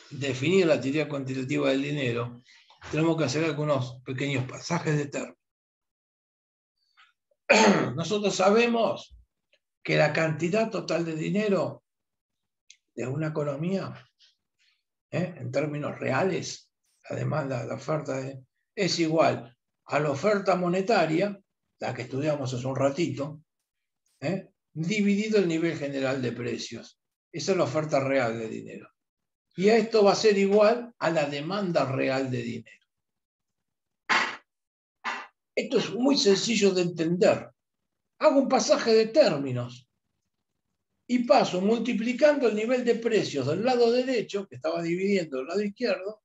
definir la teoría cuantitativa del dinero, tenemos que hacer algunos pequeños pasajes de términos. Nosotros sabemos que la cantidad total de dinero de una economía, en términos reales, la demanda, la oferta, es igual a la oferta monetaria, la que estudiamos hace un ratito, dividido el nivel general de precios. Esa es la oferta real de dinero. Y esto va a ser igual a la demanda real de dinero. Esto es muy sencillo de entender. Hago un pasaje de términos y paso multiplicando el nivel de precios del lado derecho, que estaba dividiendo del lado izquierdo,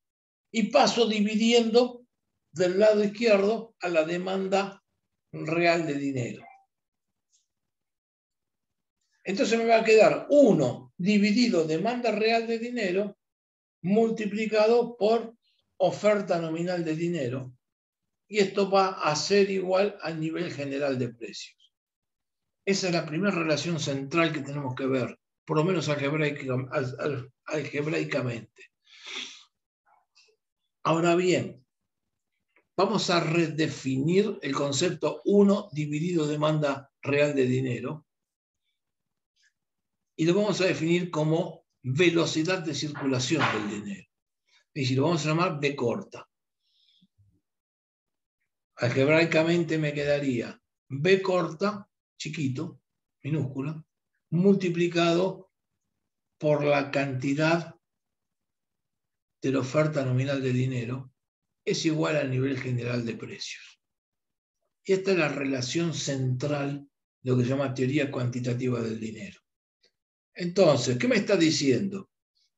y paso dividiendo del lado izquierdo a la demanda real de dinero. Entonces me va a quedar 1 dividido demanda real de dinero multiplicado por oferta nominal de dinero. Y esto va a ser igual al nivel general de precios. Esa es la primera relación central que tenemos que ver, por lo menos algebraicamente. Ahora bien, vamos a redefinir el concepto 1 dividido demanda real de dinero y lo vamos a definir como velocidad de circulación del dinero. Es decir, lo vamos a llamar B corta. Algebraicamente me quedaría B corta, chiquito, minúscula, multiplicado por la cantidad de la oferta nominal de dinero es igual al nivel general de precios. Y esta es la relación central de lo que se llama teoría cuantitativa del dinero. Entonces, ¿qué me está diciendo?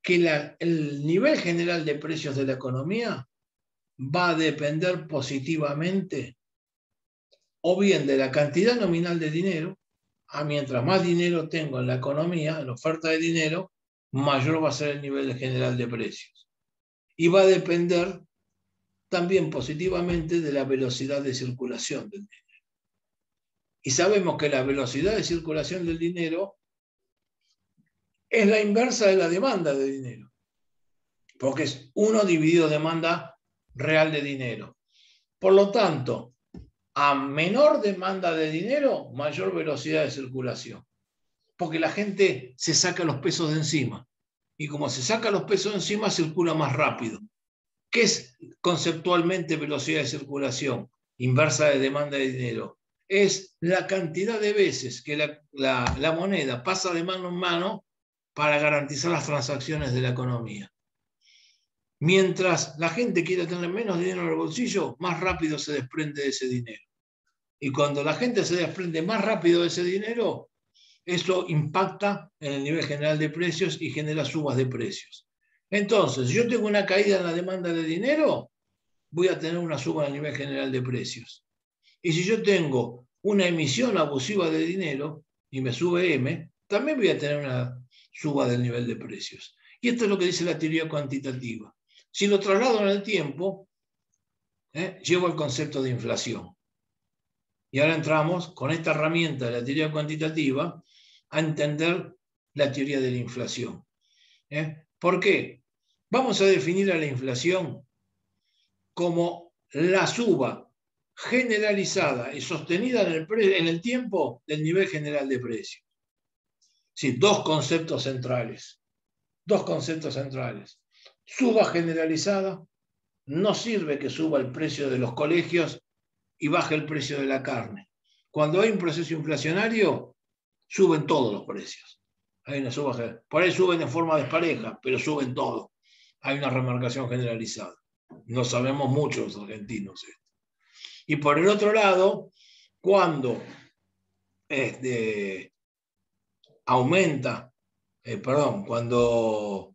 Que el nivel general de precios de la economía va a depender positivamente o bien de la cantidad nominal de dinero, mientras más dinero tengo en la economía, en la oferta de dinero, mayor va a ser el nivel general de precios. Y va a depender también positivamente de la velocidad de circulación del dinero. Y sabemos que la velocidad de circulación del dinero es la inversa de la demanda de dinero, porque es 1 dividido demanda real de dinero. Por lo tanto, a menor demanda de dinero, mayor velocidad de circulación, porque la gente se saca los pesos de encima. Y como se saca los pesos de encima, circula más rápido. ¿Qué es conceptualmente velocidad de circulación? Inversa de demanda de dinero. Es la cantidad de veces que la moneda pasa de mano en mano para garantizar las transacciones de la economía. Mientras la gente quiere tener menos dinero en el bolsillo, más rápido se desprende de ese dinero. Y cuando la gente se desprende más rápido de ese dinero, eso impacta en el nivel general de precios y genera subas de precios. Entonces, si yo tengo una caída en la demanda de dinero, voy a tener una suba en el nivel general de precios. Y si yo tengo una emisión abusiva de dinero y me sube M, también voy a tener una suba del nivel de precios. Y esto es lo que dice la teoría cuantitativa. Si lo traslado en el tiempo, llevo al concepto de inflación. Y ahora entramos con esta herramienta de la teoría cuantitativa a entender la teoría de la inflación. ¿Por qué? Vamos a definir a la inflación como la suba generalizada y sostenida en el tiempo del nivel general de precios. Sí, dos conceptos centrales. Suba generalizada, no sirve que suba el precio de los colegios y baje el precio de la carne. Cuando hay un proceso inflacionario, suben todos los precios. Hay una suba, por ahí suben en forma despareja, pero suben todo. Hay una remarcación generalizada. No sabemos mucho los argentinos esto. Y por el otro lado, cuando cuando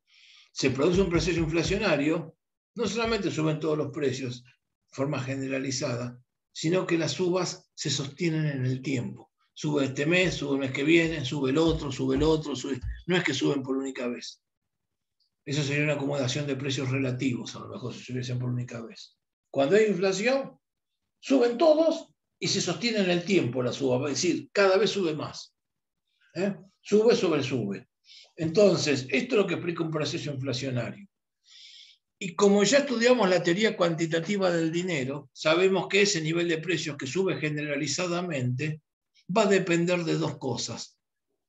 se produce un proceso inflacionario, no solamente suben todos los precios de forma generalizada, sino que las subas se sostienen en el tiempo. Sube este mes, sube el mes que viene, sube el otro, sube. No es que suben por única vez. Eso sería una acomodación de precios relativos, a lo mejor si subiesen por única vez. Cuando hay inflación, suben todos y se sostiene en el tiempo la suba, es decir, cada vez sube más. Sube sobre sube. Entonces, esto es lo que explica un proceso inflacionario. Y como ya estudiamos la teoría cuantitativa del dinero, sabemos que ese nivel de precios que sube generalizadamente va a depender de dos cosas.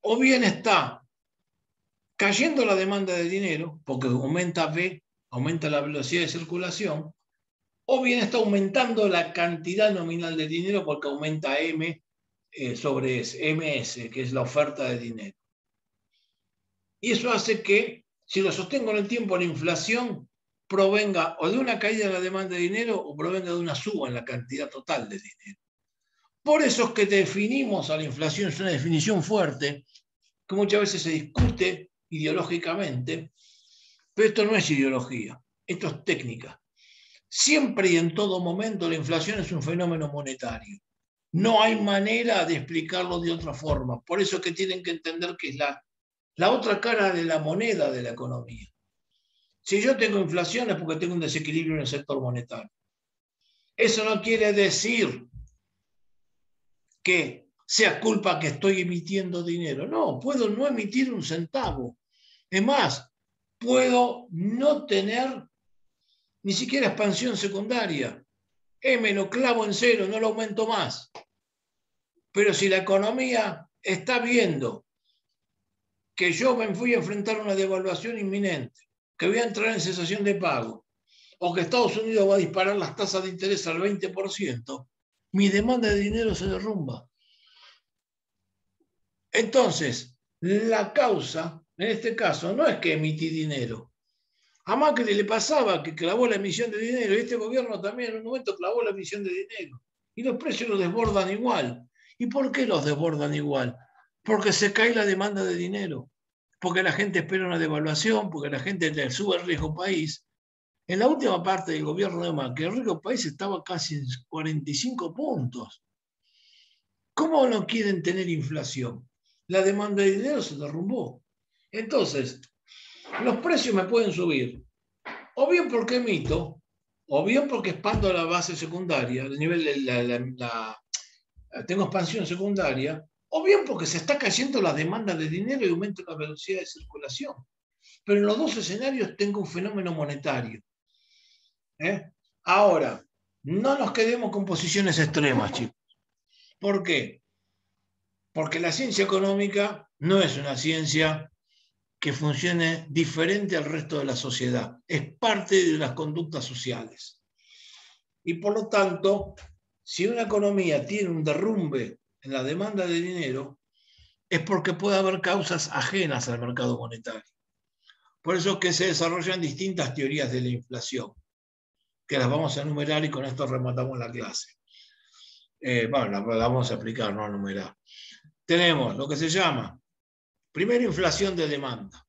O bien está cayendo la demanda de dinero, porque aumenta V, aumenta la velocidad de circulación, o bien está aumentando la cantidad nominal de dinero porque aumenta M sobre MS, que es la oferta de dinero. Y eso hace que, si lo sostengo en el tiempo, la inflación provenga o de una caída de la demanda de dinero o provenga de una suba en la cantidad total de dinero. Por eso es que definimos a la inflación, es una definición fuerte, que muchas veces se discute ideológicamente, pero esto no es ideología, esto es técnica. Siempre y en todo momento la inflación es un fenómeno monetario. No hay manera de explicarlo de otra forma. Por eso es que tienen que entender que es la otra cara de la moneda de la economía. Si yo tengo inflación es porque tengo un desequilibrio en el sector monetario. Eso no quiere decir que sea culpa que estoy emitiendo dinero. No, puedo no emitir un centavo. Es más, puedo no tener ni siquiera expansión secundaria. Me lo clavo en cero, no lo aumento más. Pero si la economía está viendo que yo me fui a enfrentar a una devaluación inminente, que voy a entrar en cesación de pago, o que Estados Unidos va a disparar las tasas de interés al 20%, mi demanda de dinero se derrumba. Entonces, la causa, en este caso, no es que emití dinero. A Macri le pasaba que clavó la emisión de dinero y este gobierno también en un momento clavó la emisión de dinero. Y los precios los desbordan igual. ¿Y por qué los desbordan igual? Porque se cae la demanda de dinero, porque la gente espera una devaluación, porque la gente le sube el riesgo país. En la última parte del gobierno de Macri, el riesgo país estaba casi en 45 puntos. ¿Cómo no quieren tener inflación? La demanda de dinero se derrumbó. Entonces, los precios me pueden subir, o bien porque emito, o bien porque expando la base secundaria, el nivel de tengo expansión secundaria, o bien porque se está cayendo la demanda de dinero y aumenta la velocidad de circulación. Pero en los dos escenarios tengo un fenómeno monetario. Ahora, no nos quedemos con posiciones extremas, chicos. ¿Por qué? Porque la ciencia económica no es una ciencia que funcione diferente al resto de la sociedad. Es parte de las conductas sociales. Y por lo tanto, si una economía tiene un derrumbe en la demanda de dinero, es porque puede haber causas ajenas al mercado monetario. Por eso es que se desarrollan distintas teorías de la inflación, que las vamos a enumerar y con esto rematamos la clase. Bueno, la vamos a explicar, no a enumerar. Tenemos lo que se llama, primero, inflación de demanda.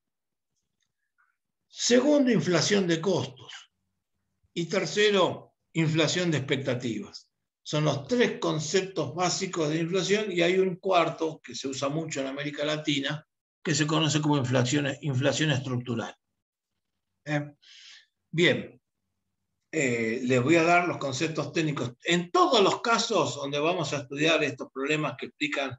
Segundo, inflación de costos. Y tercero, inflación de expectativas. Son los tres conceptos básicos de inflación y hay un cuarto que se usa mucho en América Latina que se conoce como inflación estructural. Bien, les voy a dar los conceptos técnicos. En todos los casos donde vamos a estudiar estos problemas que explican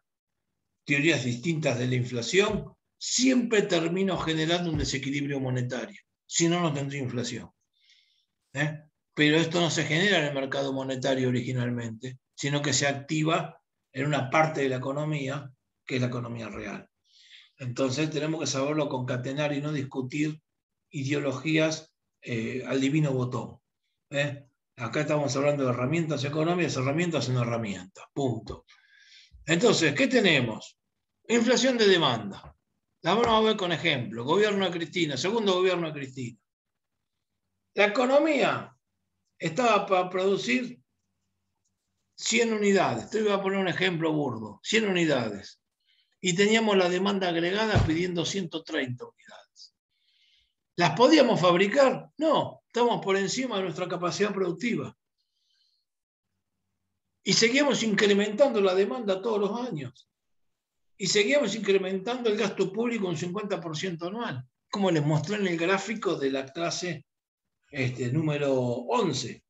teorías distintas de la inflación, siempre termino generando un desequilibrio monetario. Si no, no tendría inflación. Pero esto no se genera en el mercado monetario originalmente, sino que se activa en una parte de la economía, que es la economía real. Entonces tenemos que saberlo concatenar y no discutir ideologías al divino botón. Acá estamos hablando de herramientas económicas, herramientas son herramientas, punto. Entonces, ¿qué tenemos? Inflación de demanda. La vamos a ver con ejemplo. Gobierno de Cristina, segundo gobierno de Cristina. La economía estaba para producir 100 unidades. Te voy a poner un ejemplo burdo. 100 unidades. Y teníamos la demanda agregada pidiendo 130 unidades. ¿Las podíamos fabricar? No, estamos por encima de nuestra capacidad productiva. Y seguíamos incrementando la demanda todos los años. Y seguíamos incrementando el gasto público un 50% anual, como les mostré en el gráfico de la clase número 11,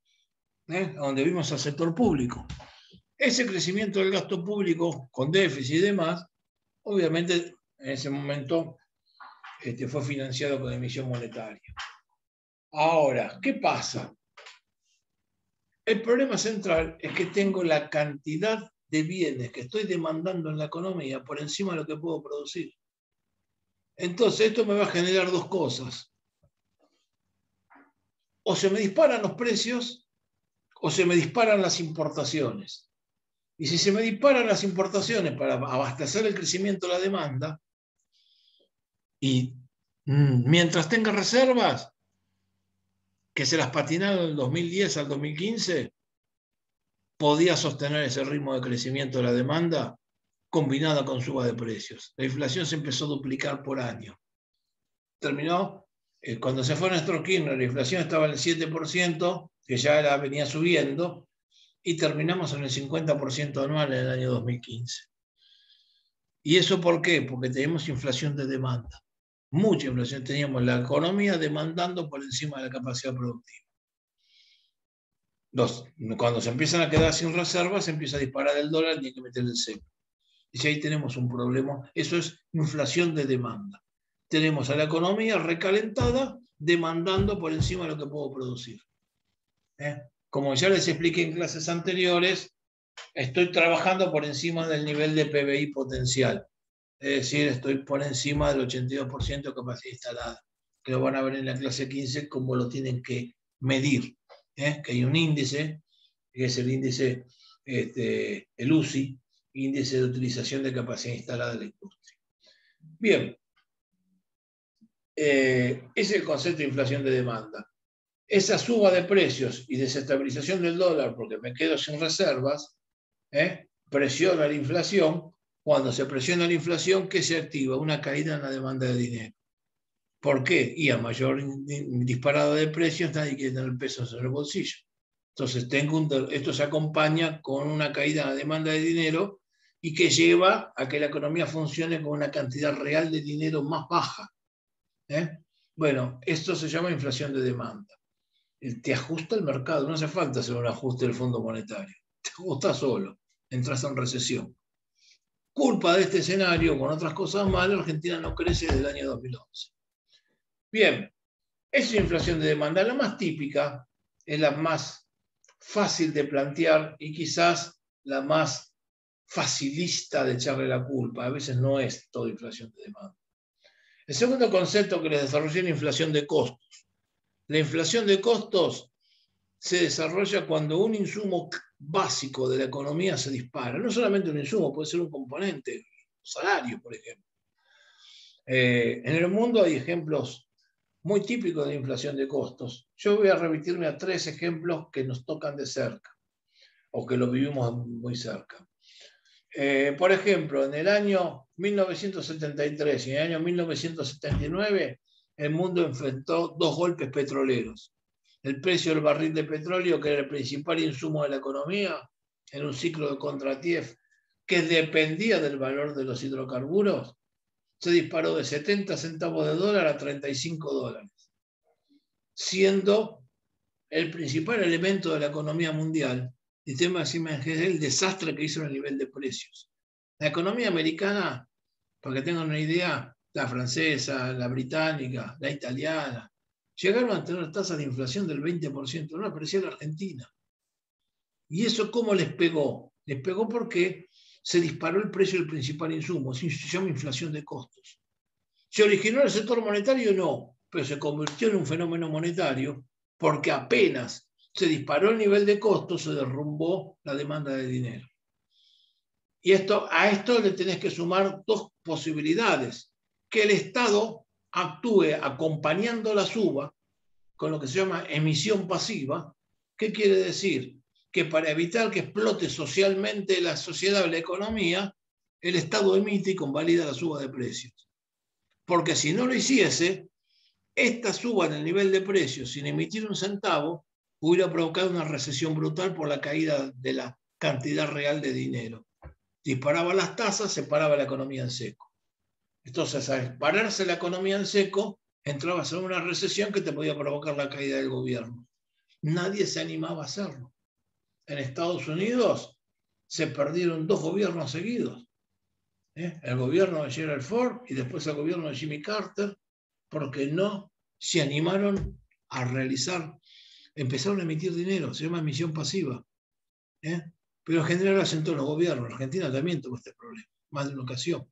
donde vimos al sector público. Ese crecimiento del gasto público con déficit y demás, obviamente en ese momento fue financiado con emisión monetaria. Ahora, ¿qué pasa? El problema central es que tengo la cantidad de bienes que estoy demandando en la economía por encima de lo que puedo producir. Entonces, esto me va a generar dos cosas. O se me disparan los precios o se me disparan las importaciones. Y si se me disparan las importaciones para abastecer el crecimiento de la demanda, y mientras tenga reservas, que se las patinaron del 2010 al 2015, podía sostener ese ritmo de crecimiento de la demanda combinada con suba de precios. La inflación se empezó a duplicar por año. Terminó, cuando se fue Néstor Kirchner, la inflación estaba en el 7%, que ya venía subiendo, y terminamos en el 50% anual en el año 2015. ¿Y eso por qué? Porque tenemos inflación de demanda. Mucha inflación. Teníamos la economía demandando por encima de la capacidad productiva. Cuando se empiezan a quedar sin reservas, se empieza a disparar el dólar y hay que meter el cepo. Y si ahí tenemos un problema, eso es inflación de demanda. Tenemos a la economía recalentada demandando por encima de lo que puedo producir. Como ya les expliqué en clases anteriores, estoy trabajando por encima del nivel de PBI potencial. Es decir, estoy por encima del 82% de capacidad instalada. Que lo van a ver en la clase 15 cómo lo tienen que medir. Que hay un índice, que es el índice, el UCI, índice de utilización de capacidad instalada de la industria. Bien, es el concepto de inflación de demanda. Esa suba de precios y desestabilización del dólar, porque me quedo sin reservas, presiona la inflación. Cuando se presiona la inflación, ¿qué se activa? Una caída en la demanda de dinero. ¿Por qué? Y a mayor disparada de precios, nadie quiere tener pesos en el bolsillo. Entonces, esto se acompaña con una caída en la demanda de dinero y que lleva a que la economía funcione con una cantidad real de dinero más baja. Bueno, esto se llama inflación de demanda. Te ajusta el mercado, no hace falta hacer un ajuste del Fondo Monetario. Te ajusta solo, entras en recesión. Culpa de este escenario, con otras cosas más, la Argentina no crece desde el año 2011. Bien, esa inflación de demanda, la más típica, es la más fácil de plantear y quizás la más facilista de echarle la culpa. A veces no es toda inflación de demanda. El segundo concepto que les desarrollé es la inflación de costos. La inflación de costos se desarrolla cuando un insumo básico de la economía se dispara. No solamente un insumo, puede ser un componente, salario, por ejemplo. En el mundo hay ejemplos muy típicos de inflación de costos. Yo voy a remitirme a 3 ejemplos que nos tocan de cerca, o que lo vivimos muy cerca. Por ejemplo, en el año 1973 y en el año 1979, el mundo enfrentó 2 golpes petroleros. El precio del barril de petróleo, que era el principal insumo de la economía, en un ciclo de Kondratiev, que dependía del valor de los hidrocarburos, se disparó de 70 centavos de dólar a 35 dólares, siendo el principal elemento de la economía mundial. El tema es el desastre que hizo en el nivel de precios. La economía americana, para que tengan una idea, la francesa, la británica, la italiana, llegaron a tener tasas de inflación del 20%, no aparecía la Argentina. ¿Y eso cómo les pegó? Les pegó porque se disparó el precio del principal insumo, se llama inflación de costos. ¿Se originó en el sector monetario? No, pero se convirtió en un fenómeno monetario porque apenas se disparó el nivel de costos, se derrumbó la demanda de dinero. Y a esto le tenés que sumar 2 posibilidades. Que el Estado actúe acompañando la suba, con lo que se llama emisión pasiva. ¿Qué quiere decir? Que para evitar que explote socialmente la sociedad o la economía, el Estado emite y convalida la suba de precios. Porque si no lo hiciese, esta suba en el nivel de precios sin emitir un centavo hubiera provocado una recesión brutal por la caída de la cantidad real de dinero. Disparaba las tasas, se paraba la economía en seco. Entonces, al pararse la economía en seco, entrabas en una recesión que te podía provocar la caída del gobierno. Nadie se animaba a hacerlo. En Estados Unidos se perdieron 2 gobiernos seguidos. El gobierno de Gerald Ford y después el gobierno de Jimmy Carter, porque no se animaron a empezaron a emitir dinero, se llama emisión pasiva. Pero en general lo hacen todos los gobiernos. Argentina también tuvo este problema, más de una ocasión.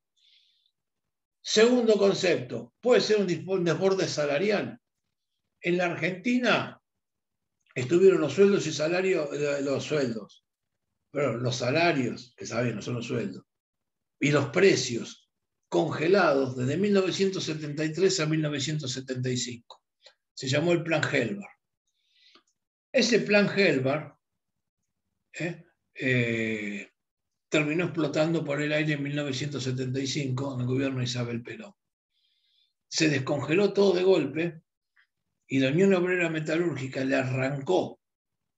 Segundo concepto, puede ser un desborde salarial. En la Argentina estuvieron los sueldos y salarios, pero los salarios, que saben, no son los sueldos, y los precios congelados desde 1973 a 1975. Se llamó el Plan Helmer. Ese plan Helbar terminó explotando por el aire en 1975 en el gobierno de Isabel Perón. Se descongeló todo de golpe y la Unión Obrera Metalúrgica le arrancó,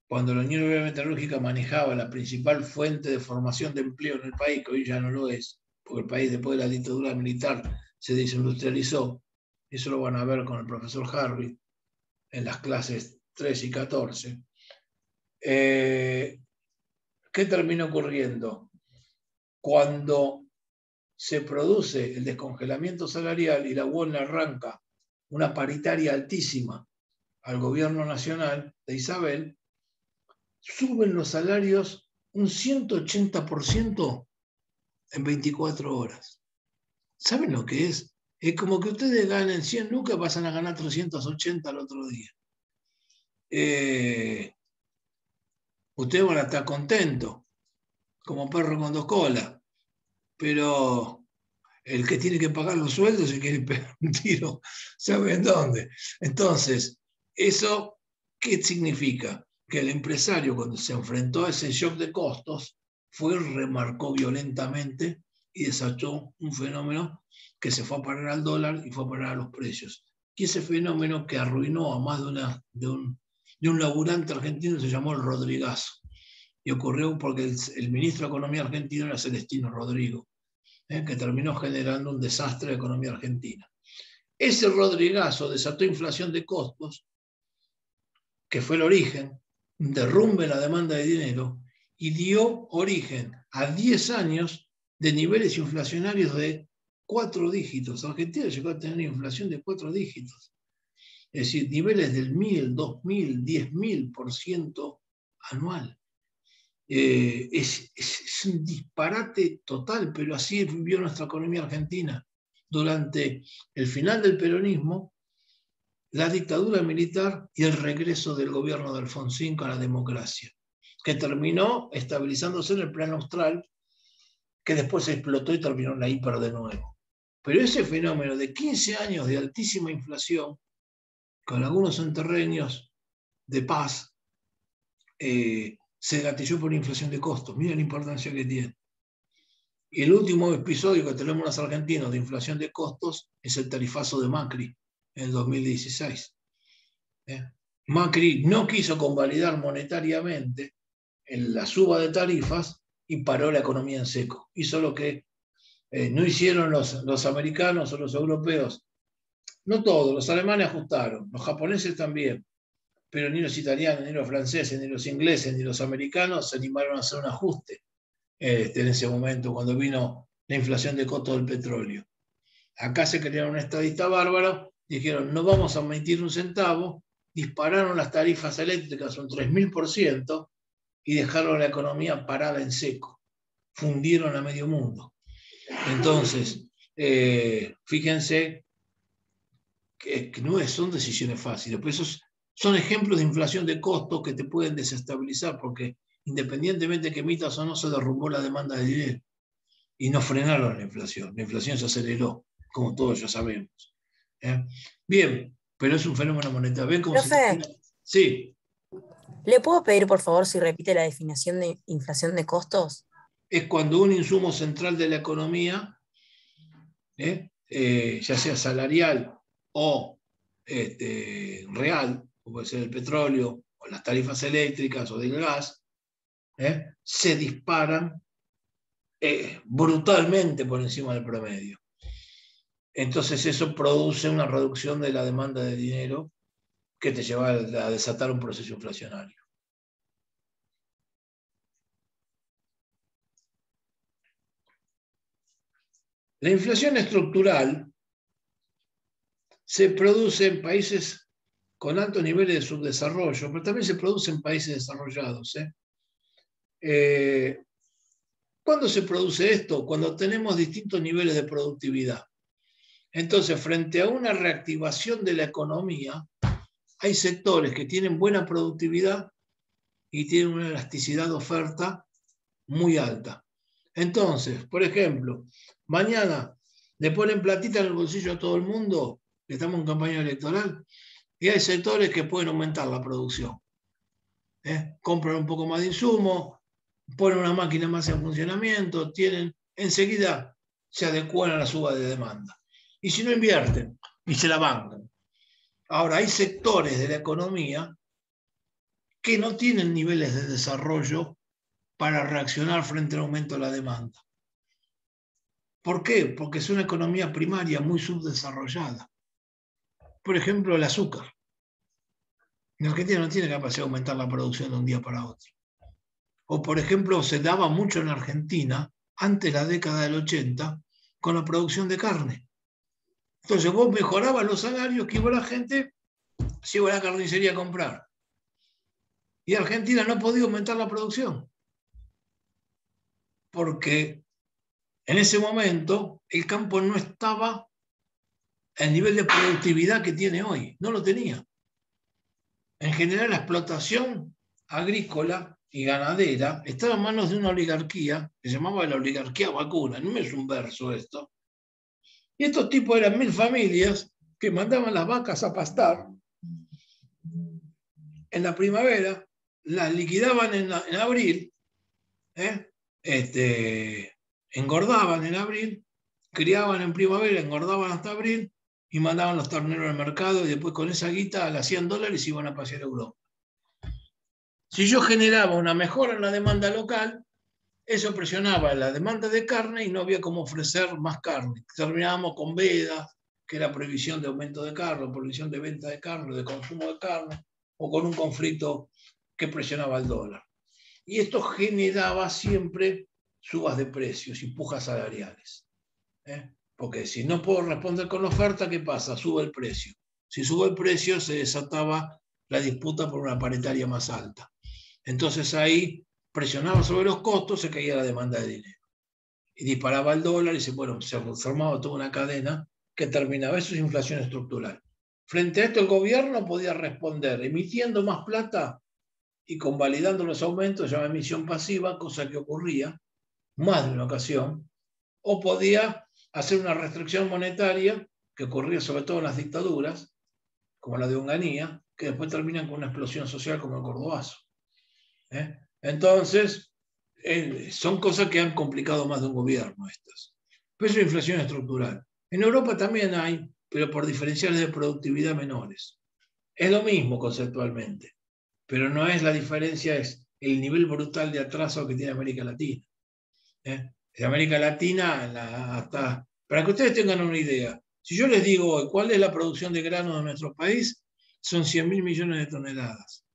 cuando la Unión Obrera Metalúrgica manejaba la principal fuente de formación de empleo en el país, que hoy ya no lo es, porque el país después de la dictadura militar se desindustrializó. Eso lo van a ver con el profesor Harvey en las clases 3 y 14. ¿Qué termina ocurriendo? Cuando se produce el descongelamiento salarial y la UON le arranca una paritaria altísima al gobierno nacional de Isabel, suben los salarios un 180% en 24 horas. ¿Saben lo que es? Es como que ustedes ganen 100 lucas, pasan a ganar 380 al otro día. Ustedes van a estar contentos, como perro con 2 colas, pero el que tiene que pagar los sueldos se quiere pegar un tiro, ¿saben dónde? Entonces, ¿eso qué significa? Que el empresario, cuando se enfrentó a ese shock de costos, remarcó violentamente y desató un fenómeno que se fue a parar al dólar y fue a parar a los precios. Y ese fenómeno que arruinó a más de un laburante argentino se llamó el Rodrigazo. Y ocurrió porque el ministro de Economía argentino era Celestino Rodrigo, que terminó generando un desastre de economía argentina. Ese Rodrigazo desató inflación de costos, que fue el origen, un derrumbe en la demanda de dinero, y dio origen a 10 años de niveles inflacionarios de 4 dígitos. Argentina llegó a tener inflación de 4 dígitos. Es decir, niveles del 1000, 2000, 10.000% anual. Es un disparate total, pero así vivió nuestra economía argentina durante el final del peronismo, la dictadura militar y el regreso del gobierno de Alfonsín a la democracia, que terminó estabilizándose en el plano austral, que después se explotó y terminó en la hiper de nuevo. Pero ese fenómeno de 15 años de altísima inflación, con algunos enterrenios de paz, se gatilló por inflación de costos. Mira la importancia que tiene. Y el último episodio que tenemos los argentinos de inflación de costos es el tarifazo de Macri en el 2016. Macri no quiso convalidar monetariamente en la suba de tarifas y paró la economía en seco. Hizo lo que no hicieron los americanos o los europeos. No todos, los alemanes ajustaron, los japoneses también, pero ni los italianos, ni los franceses, ni los ingleses, ni los americanos se animaron a hacer un ajuste en ese momento, cuando vino la inflación de costos del petróleo. Acá se crearon un estadista bárbaro, dijeron, no vamos a emitir un centavo, dispararon las tarifas eléctricas un 3000% y dejaron la economía parada en seco. Fundieron a medio mundo. Entonces, fíjense que no son decisiones fáciles, pues esos son ejemplos de inflación de costos que te pueden desestabilizar, porque independientemente de que emitas o no, se derrumbó la demanda de dinero y no frenaron la inflación se aceleró, como todos ya sabemos. Bien, pero es un fenómeno monetario. ¿Ven cómo se termina? Sí.
¿Le puedo pedir, por favor, si repite la definición de inflación de costos?
Es cuando un insumo central de la economía, ya sea salarial o real, como puede ser el petróleo, o las tarifas eléctricas o del gas, se disparan brutalmente por encima del promedio. Entonces eso produce una reducción de la demanda de dinero que te lleva a desatar un proceso inflacionario. La inflación estructural se produce en países con altos niveles de subdesarrollo, pero también se produce en países desarrollados. ¿Cuándo se produce esto? Cuando tenemos distintos niveles de productividad. Entonces, frente a una reactivación de la economía, hay sectores que tienen buena productividad y tienen una elasticidad de oferta muy alta. Entonces, por ejemplo, mañana le ponen platita en el bolsillo a todo el mundo, estamos en campaña electoral, y hay sectores que pueden aumentar la producción. Compran un poco más de insumo, ponen una máquina más en funcionamiento, enseguida se adecuan a la suba de demanda. Y si no invierten, y se la bancan. Ahora, hay sectores de la economía que no tienen niveles de desarrollo para reaccionar frente al aumento de la demanda. ¿Por qué? Porque es una economía primaria muy subdesarrollada. Por ejemplo, el azúcar. En Argentina no tiene capacidad de aumentar la producción de un día para otro. O, por ejemplo, se daba mucho en Argentina, antes de la década del 80, con la producción de carne. Entonces vos mejorabas los salarios que iba la gente, se iba a la carnicería a comprar. Y Argentina no podía aumentar la producción. Porque en ese momento el campo no estaba al nivel de productividad que tiene hoy. No lo tenía. En general, la explotación agrícola y ganadera estaba en manos de una oligarquía que se llamaba la oligarquía vacuna. No es un verso esto. Y estos tipos eran 1000 familias que mandaban las vacas a pastar en la primavera, las liquidaban en abril, engordaban en abril, criaban en primavera, engordaban hasta abril y mandaban los terneros al mercado y después con esa guita a las $100 iban a pasear a Europa. Si yo generaba una mejora en la demanda local, eso presionaba la demanda de carne y no había cómo ofrecer más carne. Terminábamos con vedas, que era prohibición de aumento de carne, prohibición de venta de carne, de consumo de carne, o con un conflicto que presionaba el dólar. Y esto generaba siempre subas de precios y pujas salariales. Porque si no puedo responder con la oferta, ¿qué pasa? Sube el precio. Si sube el precio, se desataba la disputa por una paritaria más alta. Entonces ahí presionaba sobre los costos, se caía la demanda de dinero. Y disparaba el dólar y se formaba toda una cadena que terminaba. Eso es inflación estructural. Frente a esto, el gobierno podía responder emitiendo más plata y convalidando los aumentos, llamada emisión pasiva, cosa que ocurría más de una ocasión, o podía hacer una restricción monetaria, que ocurría sobre todo en las dictaduras, como la de Onganía, que después terminan con una explosión social como el Cordobazo. Entonces, son cosas que han complicado más de un gobierno estas. Pero es una inflación estructural. En Europa también hay, pero por diferenciales de productividad menores. Es lo mismo conceptualmente, pero no es la diferencia, es el nivel brutal de atraso que tiene América Latina. En América Latina, para que ustedes tengan una idea, si yo les digo cuál es la producción de grano de nuestro país, son 100.000 millones de toneladas.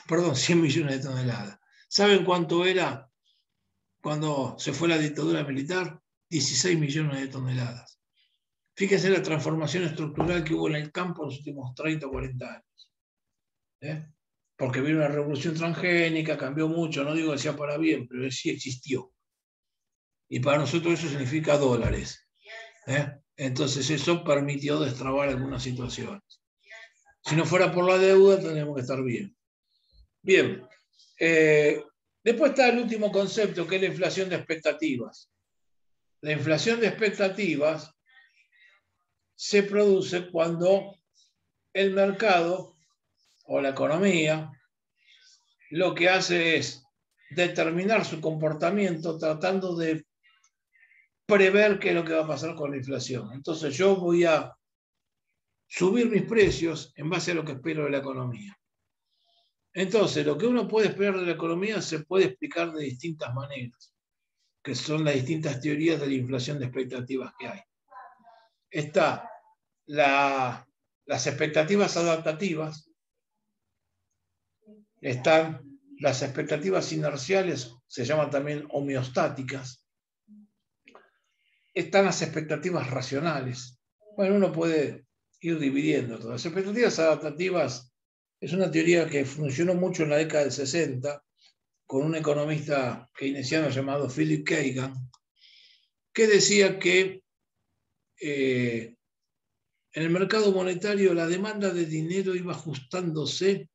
Perdón, 100 millones de toneladas. ¿Saben cuánto era cuando se fue la dictadura militar? 16 millones de toneladas. Fíjense la transformación estructural que hubo en el campo en los últimos 30 o 40 años. Porque vino una revolución transgénica, cambió mucho, no digo que sea para bien, pero sí existió. Y para nosotros eso significa dólares. Entonces eso permitió destrabar algunas situaciones. Si no fuera por la deuda, tendríamos que estar bien. Bien. Después está el último concepto, que es la inflación de expectativas. La inflación de expectativas se produce cuando el mercado o la economía lo que hace es determinar su comportamiento tratando de prever qué es lo que va a pasar con la inflación. Entonces yo voy a subir mis precios en base a lo que espero de la economía. Entonces, lo que uno puede esperar de la economía se puede explicar de distintas maneras, que son las distintas teorías de la inflación de expectativas que hay. Está las expectativas adaptativas, están las expectativas inerciales, se llaman también homeostáticas, están las expectativas racionales. Bueno, uno puede ir dividiendo todas. Las expectativas adaptativas es una teoría que funcionó mucho en la década del 60 con un economista keynesiano llamado Philip Kagan, que decía que en el mercado monetario la demanda de dinero iba ajustándose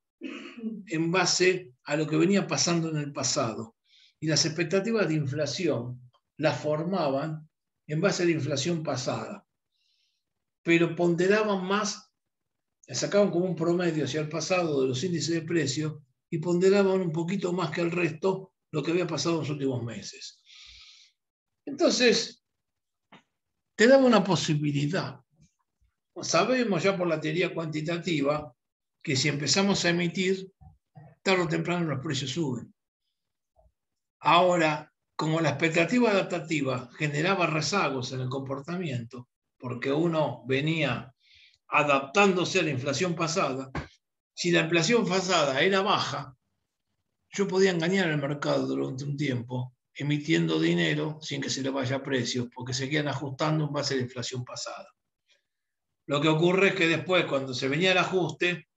en base a lo que venía pasando en el pasado. Y las expectativas de inflación las formaban en base a la inflación pasada, pero ponderaban más, sacaban como un promedio hacia el pasado de los índices de precios y ponderaban un poquito más que el resto lo que había pasado en los últimos meses. Entonces, te daba una posibilidad. Sabemos ya por la teoría cuantitativa que si empezamos a emitir, tarde o temprano los precios suben. Ahora, como la expectativa adaptativa generaba rezagos en el comportamiento, porque uno venía adaptándose a la inflación pasada, si la inflación pasada era baja, yo podía engañar al mercado durante un tiempo, emitiendo dinero sin que se le vaya a precios, porque se quedan ajustando en base a la inflación pasada. Lo que ocurre es que después, cuando se venía el ajuste,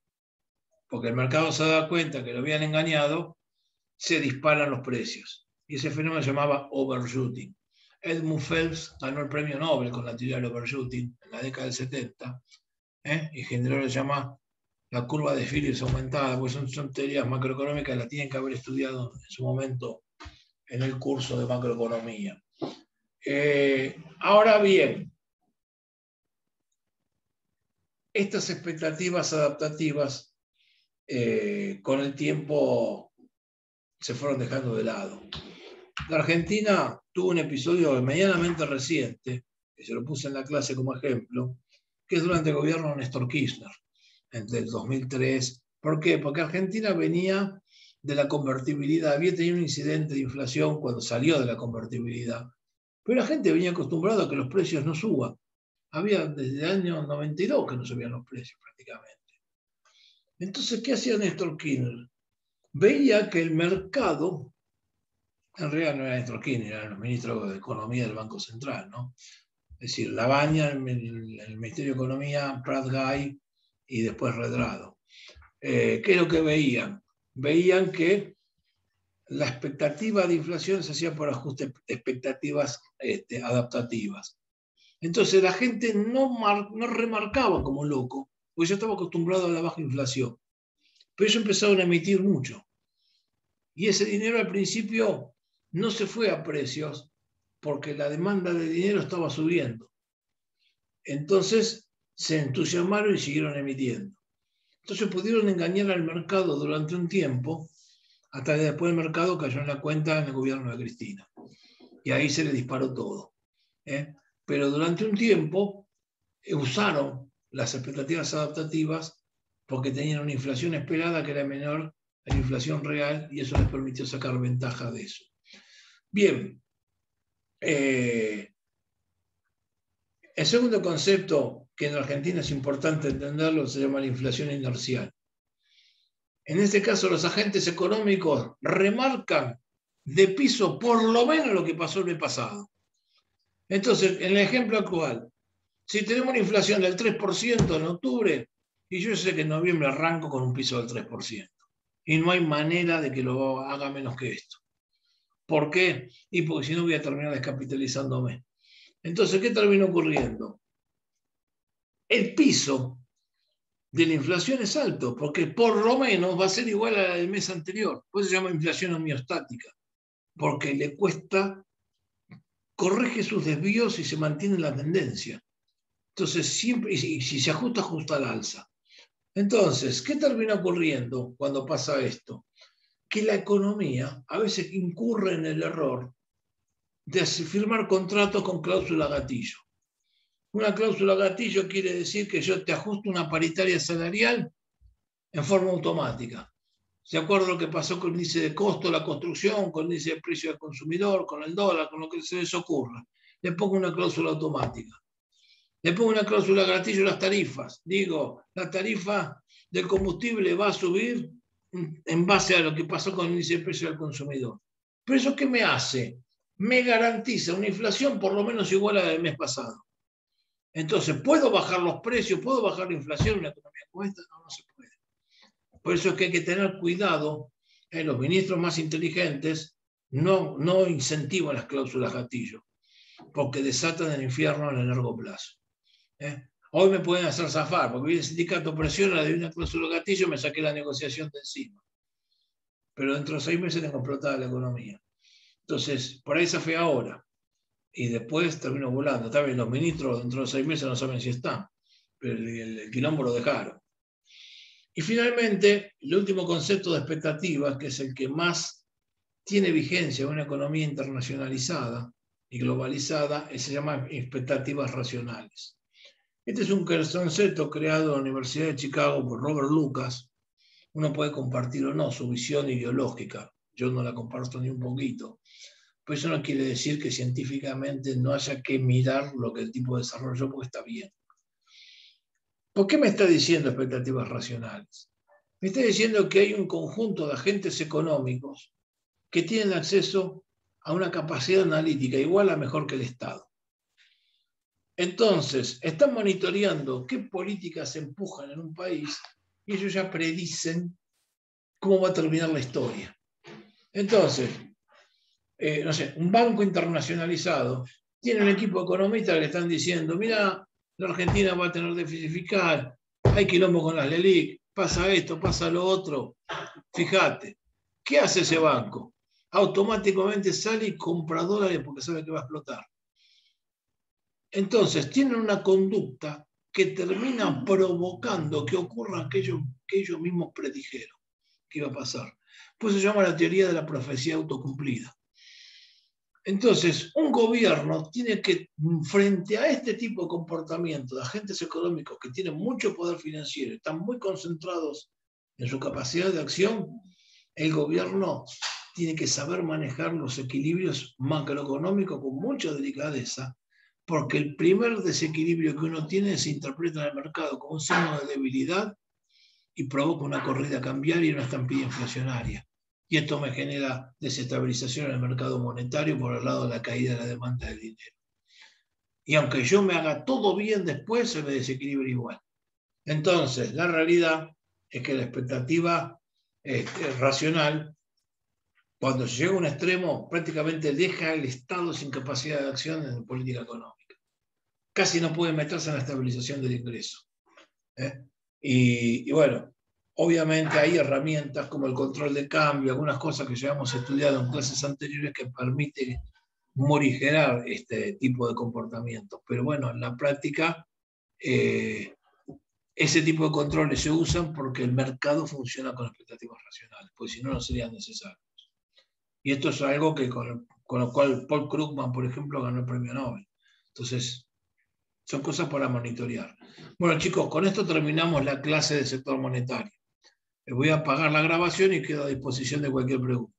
porque el mercado se da cuenta que lo habían engañado, se disparan los precios. Y ese fenómeno se llamaba overshooting. Edmund Phelps ganó el premio Nobel con la teoría del overshooting en la década del 70, y generó lo que se llama la curva de Phillips aumentada, pues son teorías macroeconómicas, la tienen que haber estudiado en su momento en el curso de macroeconomía. Ahora bien, estas expectativas adaptativas con el tiempo se fueron dejando de lado. La Argentina tuvo un episodio medianamente reciente, que se lo puse en la clase como ejemplo, que es durante el gobierno de Néstor Kirchner, entre el 2003. ¿Por qué? Porque Argentina venía de la convertibilidad, había tenido un incidente de inflación cuando salió de la convertibilidad, pero la gente venía acostumbrada a que los precios no suban. Había desde el año 92 que no subían los precios prácticamente. Entonces, ¿qué hacía Néstor Kirchner? Veía que el mercado, en realidad no era Néstor Kirchner, eran los ministros de Economía del Banco Central, ¿no? Es decir, Labaña, el Ministerio de Economía, Prat Gay y después Redrado. ¿Qué es lo que veían? Veían que la expectativa de inflación se hacía por ajuste de expectativas adaptativas. Entonces la gente no remarcaba como loco, porque ya estaba acostumbrado a la baja inflación. Pero ellos empezaron a emitir mucho. Y ese dinero al principio no se fue a precios, porque la demanda de dinero estaba subiendo. Entonces se entusiasmaron y siguieron emitiendo. Entonces pudieron engañar al mercado durante un tiempo, hasta que después el mercado cayó en la cuenta en el gobierno de Cristina. Y ahí se le disparó todo. Pero durante un tiempo usaron las expectativas adaptativas porque tenían una inflación esperada que era menor a la inflación real y eso les permitió sacar ventaja de eso. Bien. El segundo concepto que en Argentina es importante entenderlo se llama la inflación inercial. En este caso, los agentes económicos remarcan de piso por lo menos lo que pasó el mes pasado. Entonces, en el ejemplo actual, si tenemos una inflación del 3% en octubre, y yo sé que en noviembre arranco con un piso del 3%, y no hay manera de que lo haga menos que esto. ¿Por qué? Y porque si no voy a terminar descapitalizándome. Entonces, ¿qué termina ocurriendo? El piso de la inflación es alto, porque por lo menos va a ser igual a la del mes anterior. Por eso se llama inflación homeostática, porque le cuesta, corrige sus desvíos y se mantiene la tendencia. Entonces, siempre, y si se ajusta, ajusta al alza. Entonces, ¿qué termina ocurriendo cuando pasa esto? Que la economía a veces incurre en el error de firmar contratos con cláusula gatillo. Una cláusula gatillo quiere decir que yo te ajusto una paritaria salarial en forma automática. ¿Se acuerdan lo que pasó con el índice de costo de la construcción, con el índice de precio del consumidor, con el dólar, con lo que se les ocurra? Le pongo una cláusula automática. Le pongo una cláusula gatillo a las tarifas. Digo, la tarifa del combustible va a subir en base a lo que pasó con el índice de precio del consumidor. ¿Pero eso qué me hace? Me garantiza una inflación por lo menos igual a la del mes pasado. Entonces, ¿puedo bajar los precios? ¿Puedo bajar la inflación en una economía como esta? No, no se puede. Por eso es que hay que tener cuidado. Los ministros más inteligentes no incentivan las cláusulas gatillo, porque desatan el infierno en el largo plazo. Hoy me pueden hacer zafar, porque el sindicato presiona de una cláusula gatillo, me saqué la negociación de encima. Pero dentro de 6 meses tengo explotada la economía. Entonces, por ahí se fue ahora. Y después terminó volando. También los ministros dentro de 6 meses no saben si están, pero el quilombo lo dejaron. Y finalmente, el último concepto de expectativas, que es el que más tiene vigencia en una economía internacionalizada y globalizada, se llama expectativas racionales. Este es un concepto creado en la Universidad de Chicago por Robert Lucas. Uno puede compartir o no su visión ideológica. Yo no la comparto ni un poquito. Pero eso no quiere decir que científicamente no haya que mirar lo que el tipo desarrolló, porque está bien. ¿Por qué me está diciendo expectativas racionales? Me está diciendo que hay un conjunto de agentes económicos que tienen acceso a una capacidad analítica igual a mejor que el Estado. Entonces, están monitoreando qué políticas se empujan en un país y ellos ya predicen cómo va a terminar la historia. Entonces, no sé, un banco internacionalizado tiene un equipo de economistas que le están diciendo, mira, la Argentina va a tener déficit fiscal, hay quilombo con las LELIC, pasa esto, pasa lo otro. Fíjate, ¿qué hace ese banco? Automáticamente sale y compra dólares porque sabe que va a explotar. Entonces, tienen una conducta que termina provocando que ocurra aquello que ellos mismos predijeron que iba a pasar. Pues se llama la teoría de la profecía autocumplida. Entonces, un gobierno tiene que, frente a este tipo de comportamiento de agentes económicos que tienen mucho poder financiero, están muy concentrados en su capacidad de acción, el gobierno tiene que saber manejar los equilibrios macroeconómicos con mucha delicadeza, porque el primer desequilibrio que uno tiene se interpreta en el mercado como un signo de debilidad y provoca una corrida cambiaria y una estampida inflacionaria. Y esto me genera desestabilización en el mercado monetario por el lado de la caída de la demanda de dinero. Y aunque yo me haga todo bien después, se me desequilibra igual. Entonces, la realidad es que la expectativa racional, cuando se llega a un extremo, prácticamente deja al Estado sin capacidad de acción en política económica. Casi no puede meterse en la estabilización del ingreso. Y bueno, obviamente hay herramientas como el control de cambio, algunas cosas que ya hemos estudiado en clases anteriores que permiten morigerar este tipo de comportamientos. Pero bueno, en la práctica, ese tipo de controles se usan porque el mercado funciona con expectativas racionales, porque si no, no serían necesarios. Y esto es algo que con lo cual Paul Krugman, por ejemplo, ganó el premio Nobel. Entonces, son cosas para monitorear. Bueno, chicos, con esto terminamos la clase del sector monetario. Les voy a apagar la grabación y quedo a disposición de cualquier pregunta.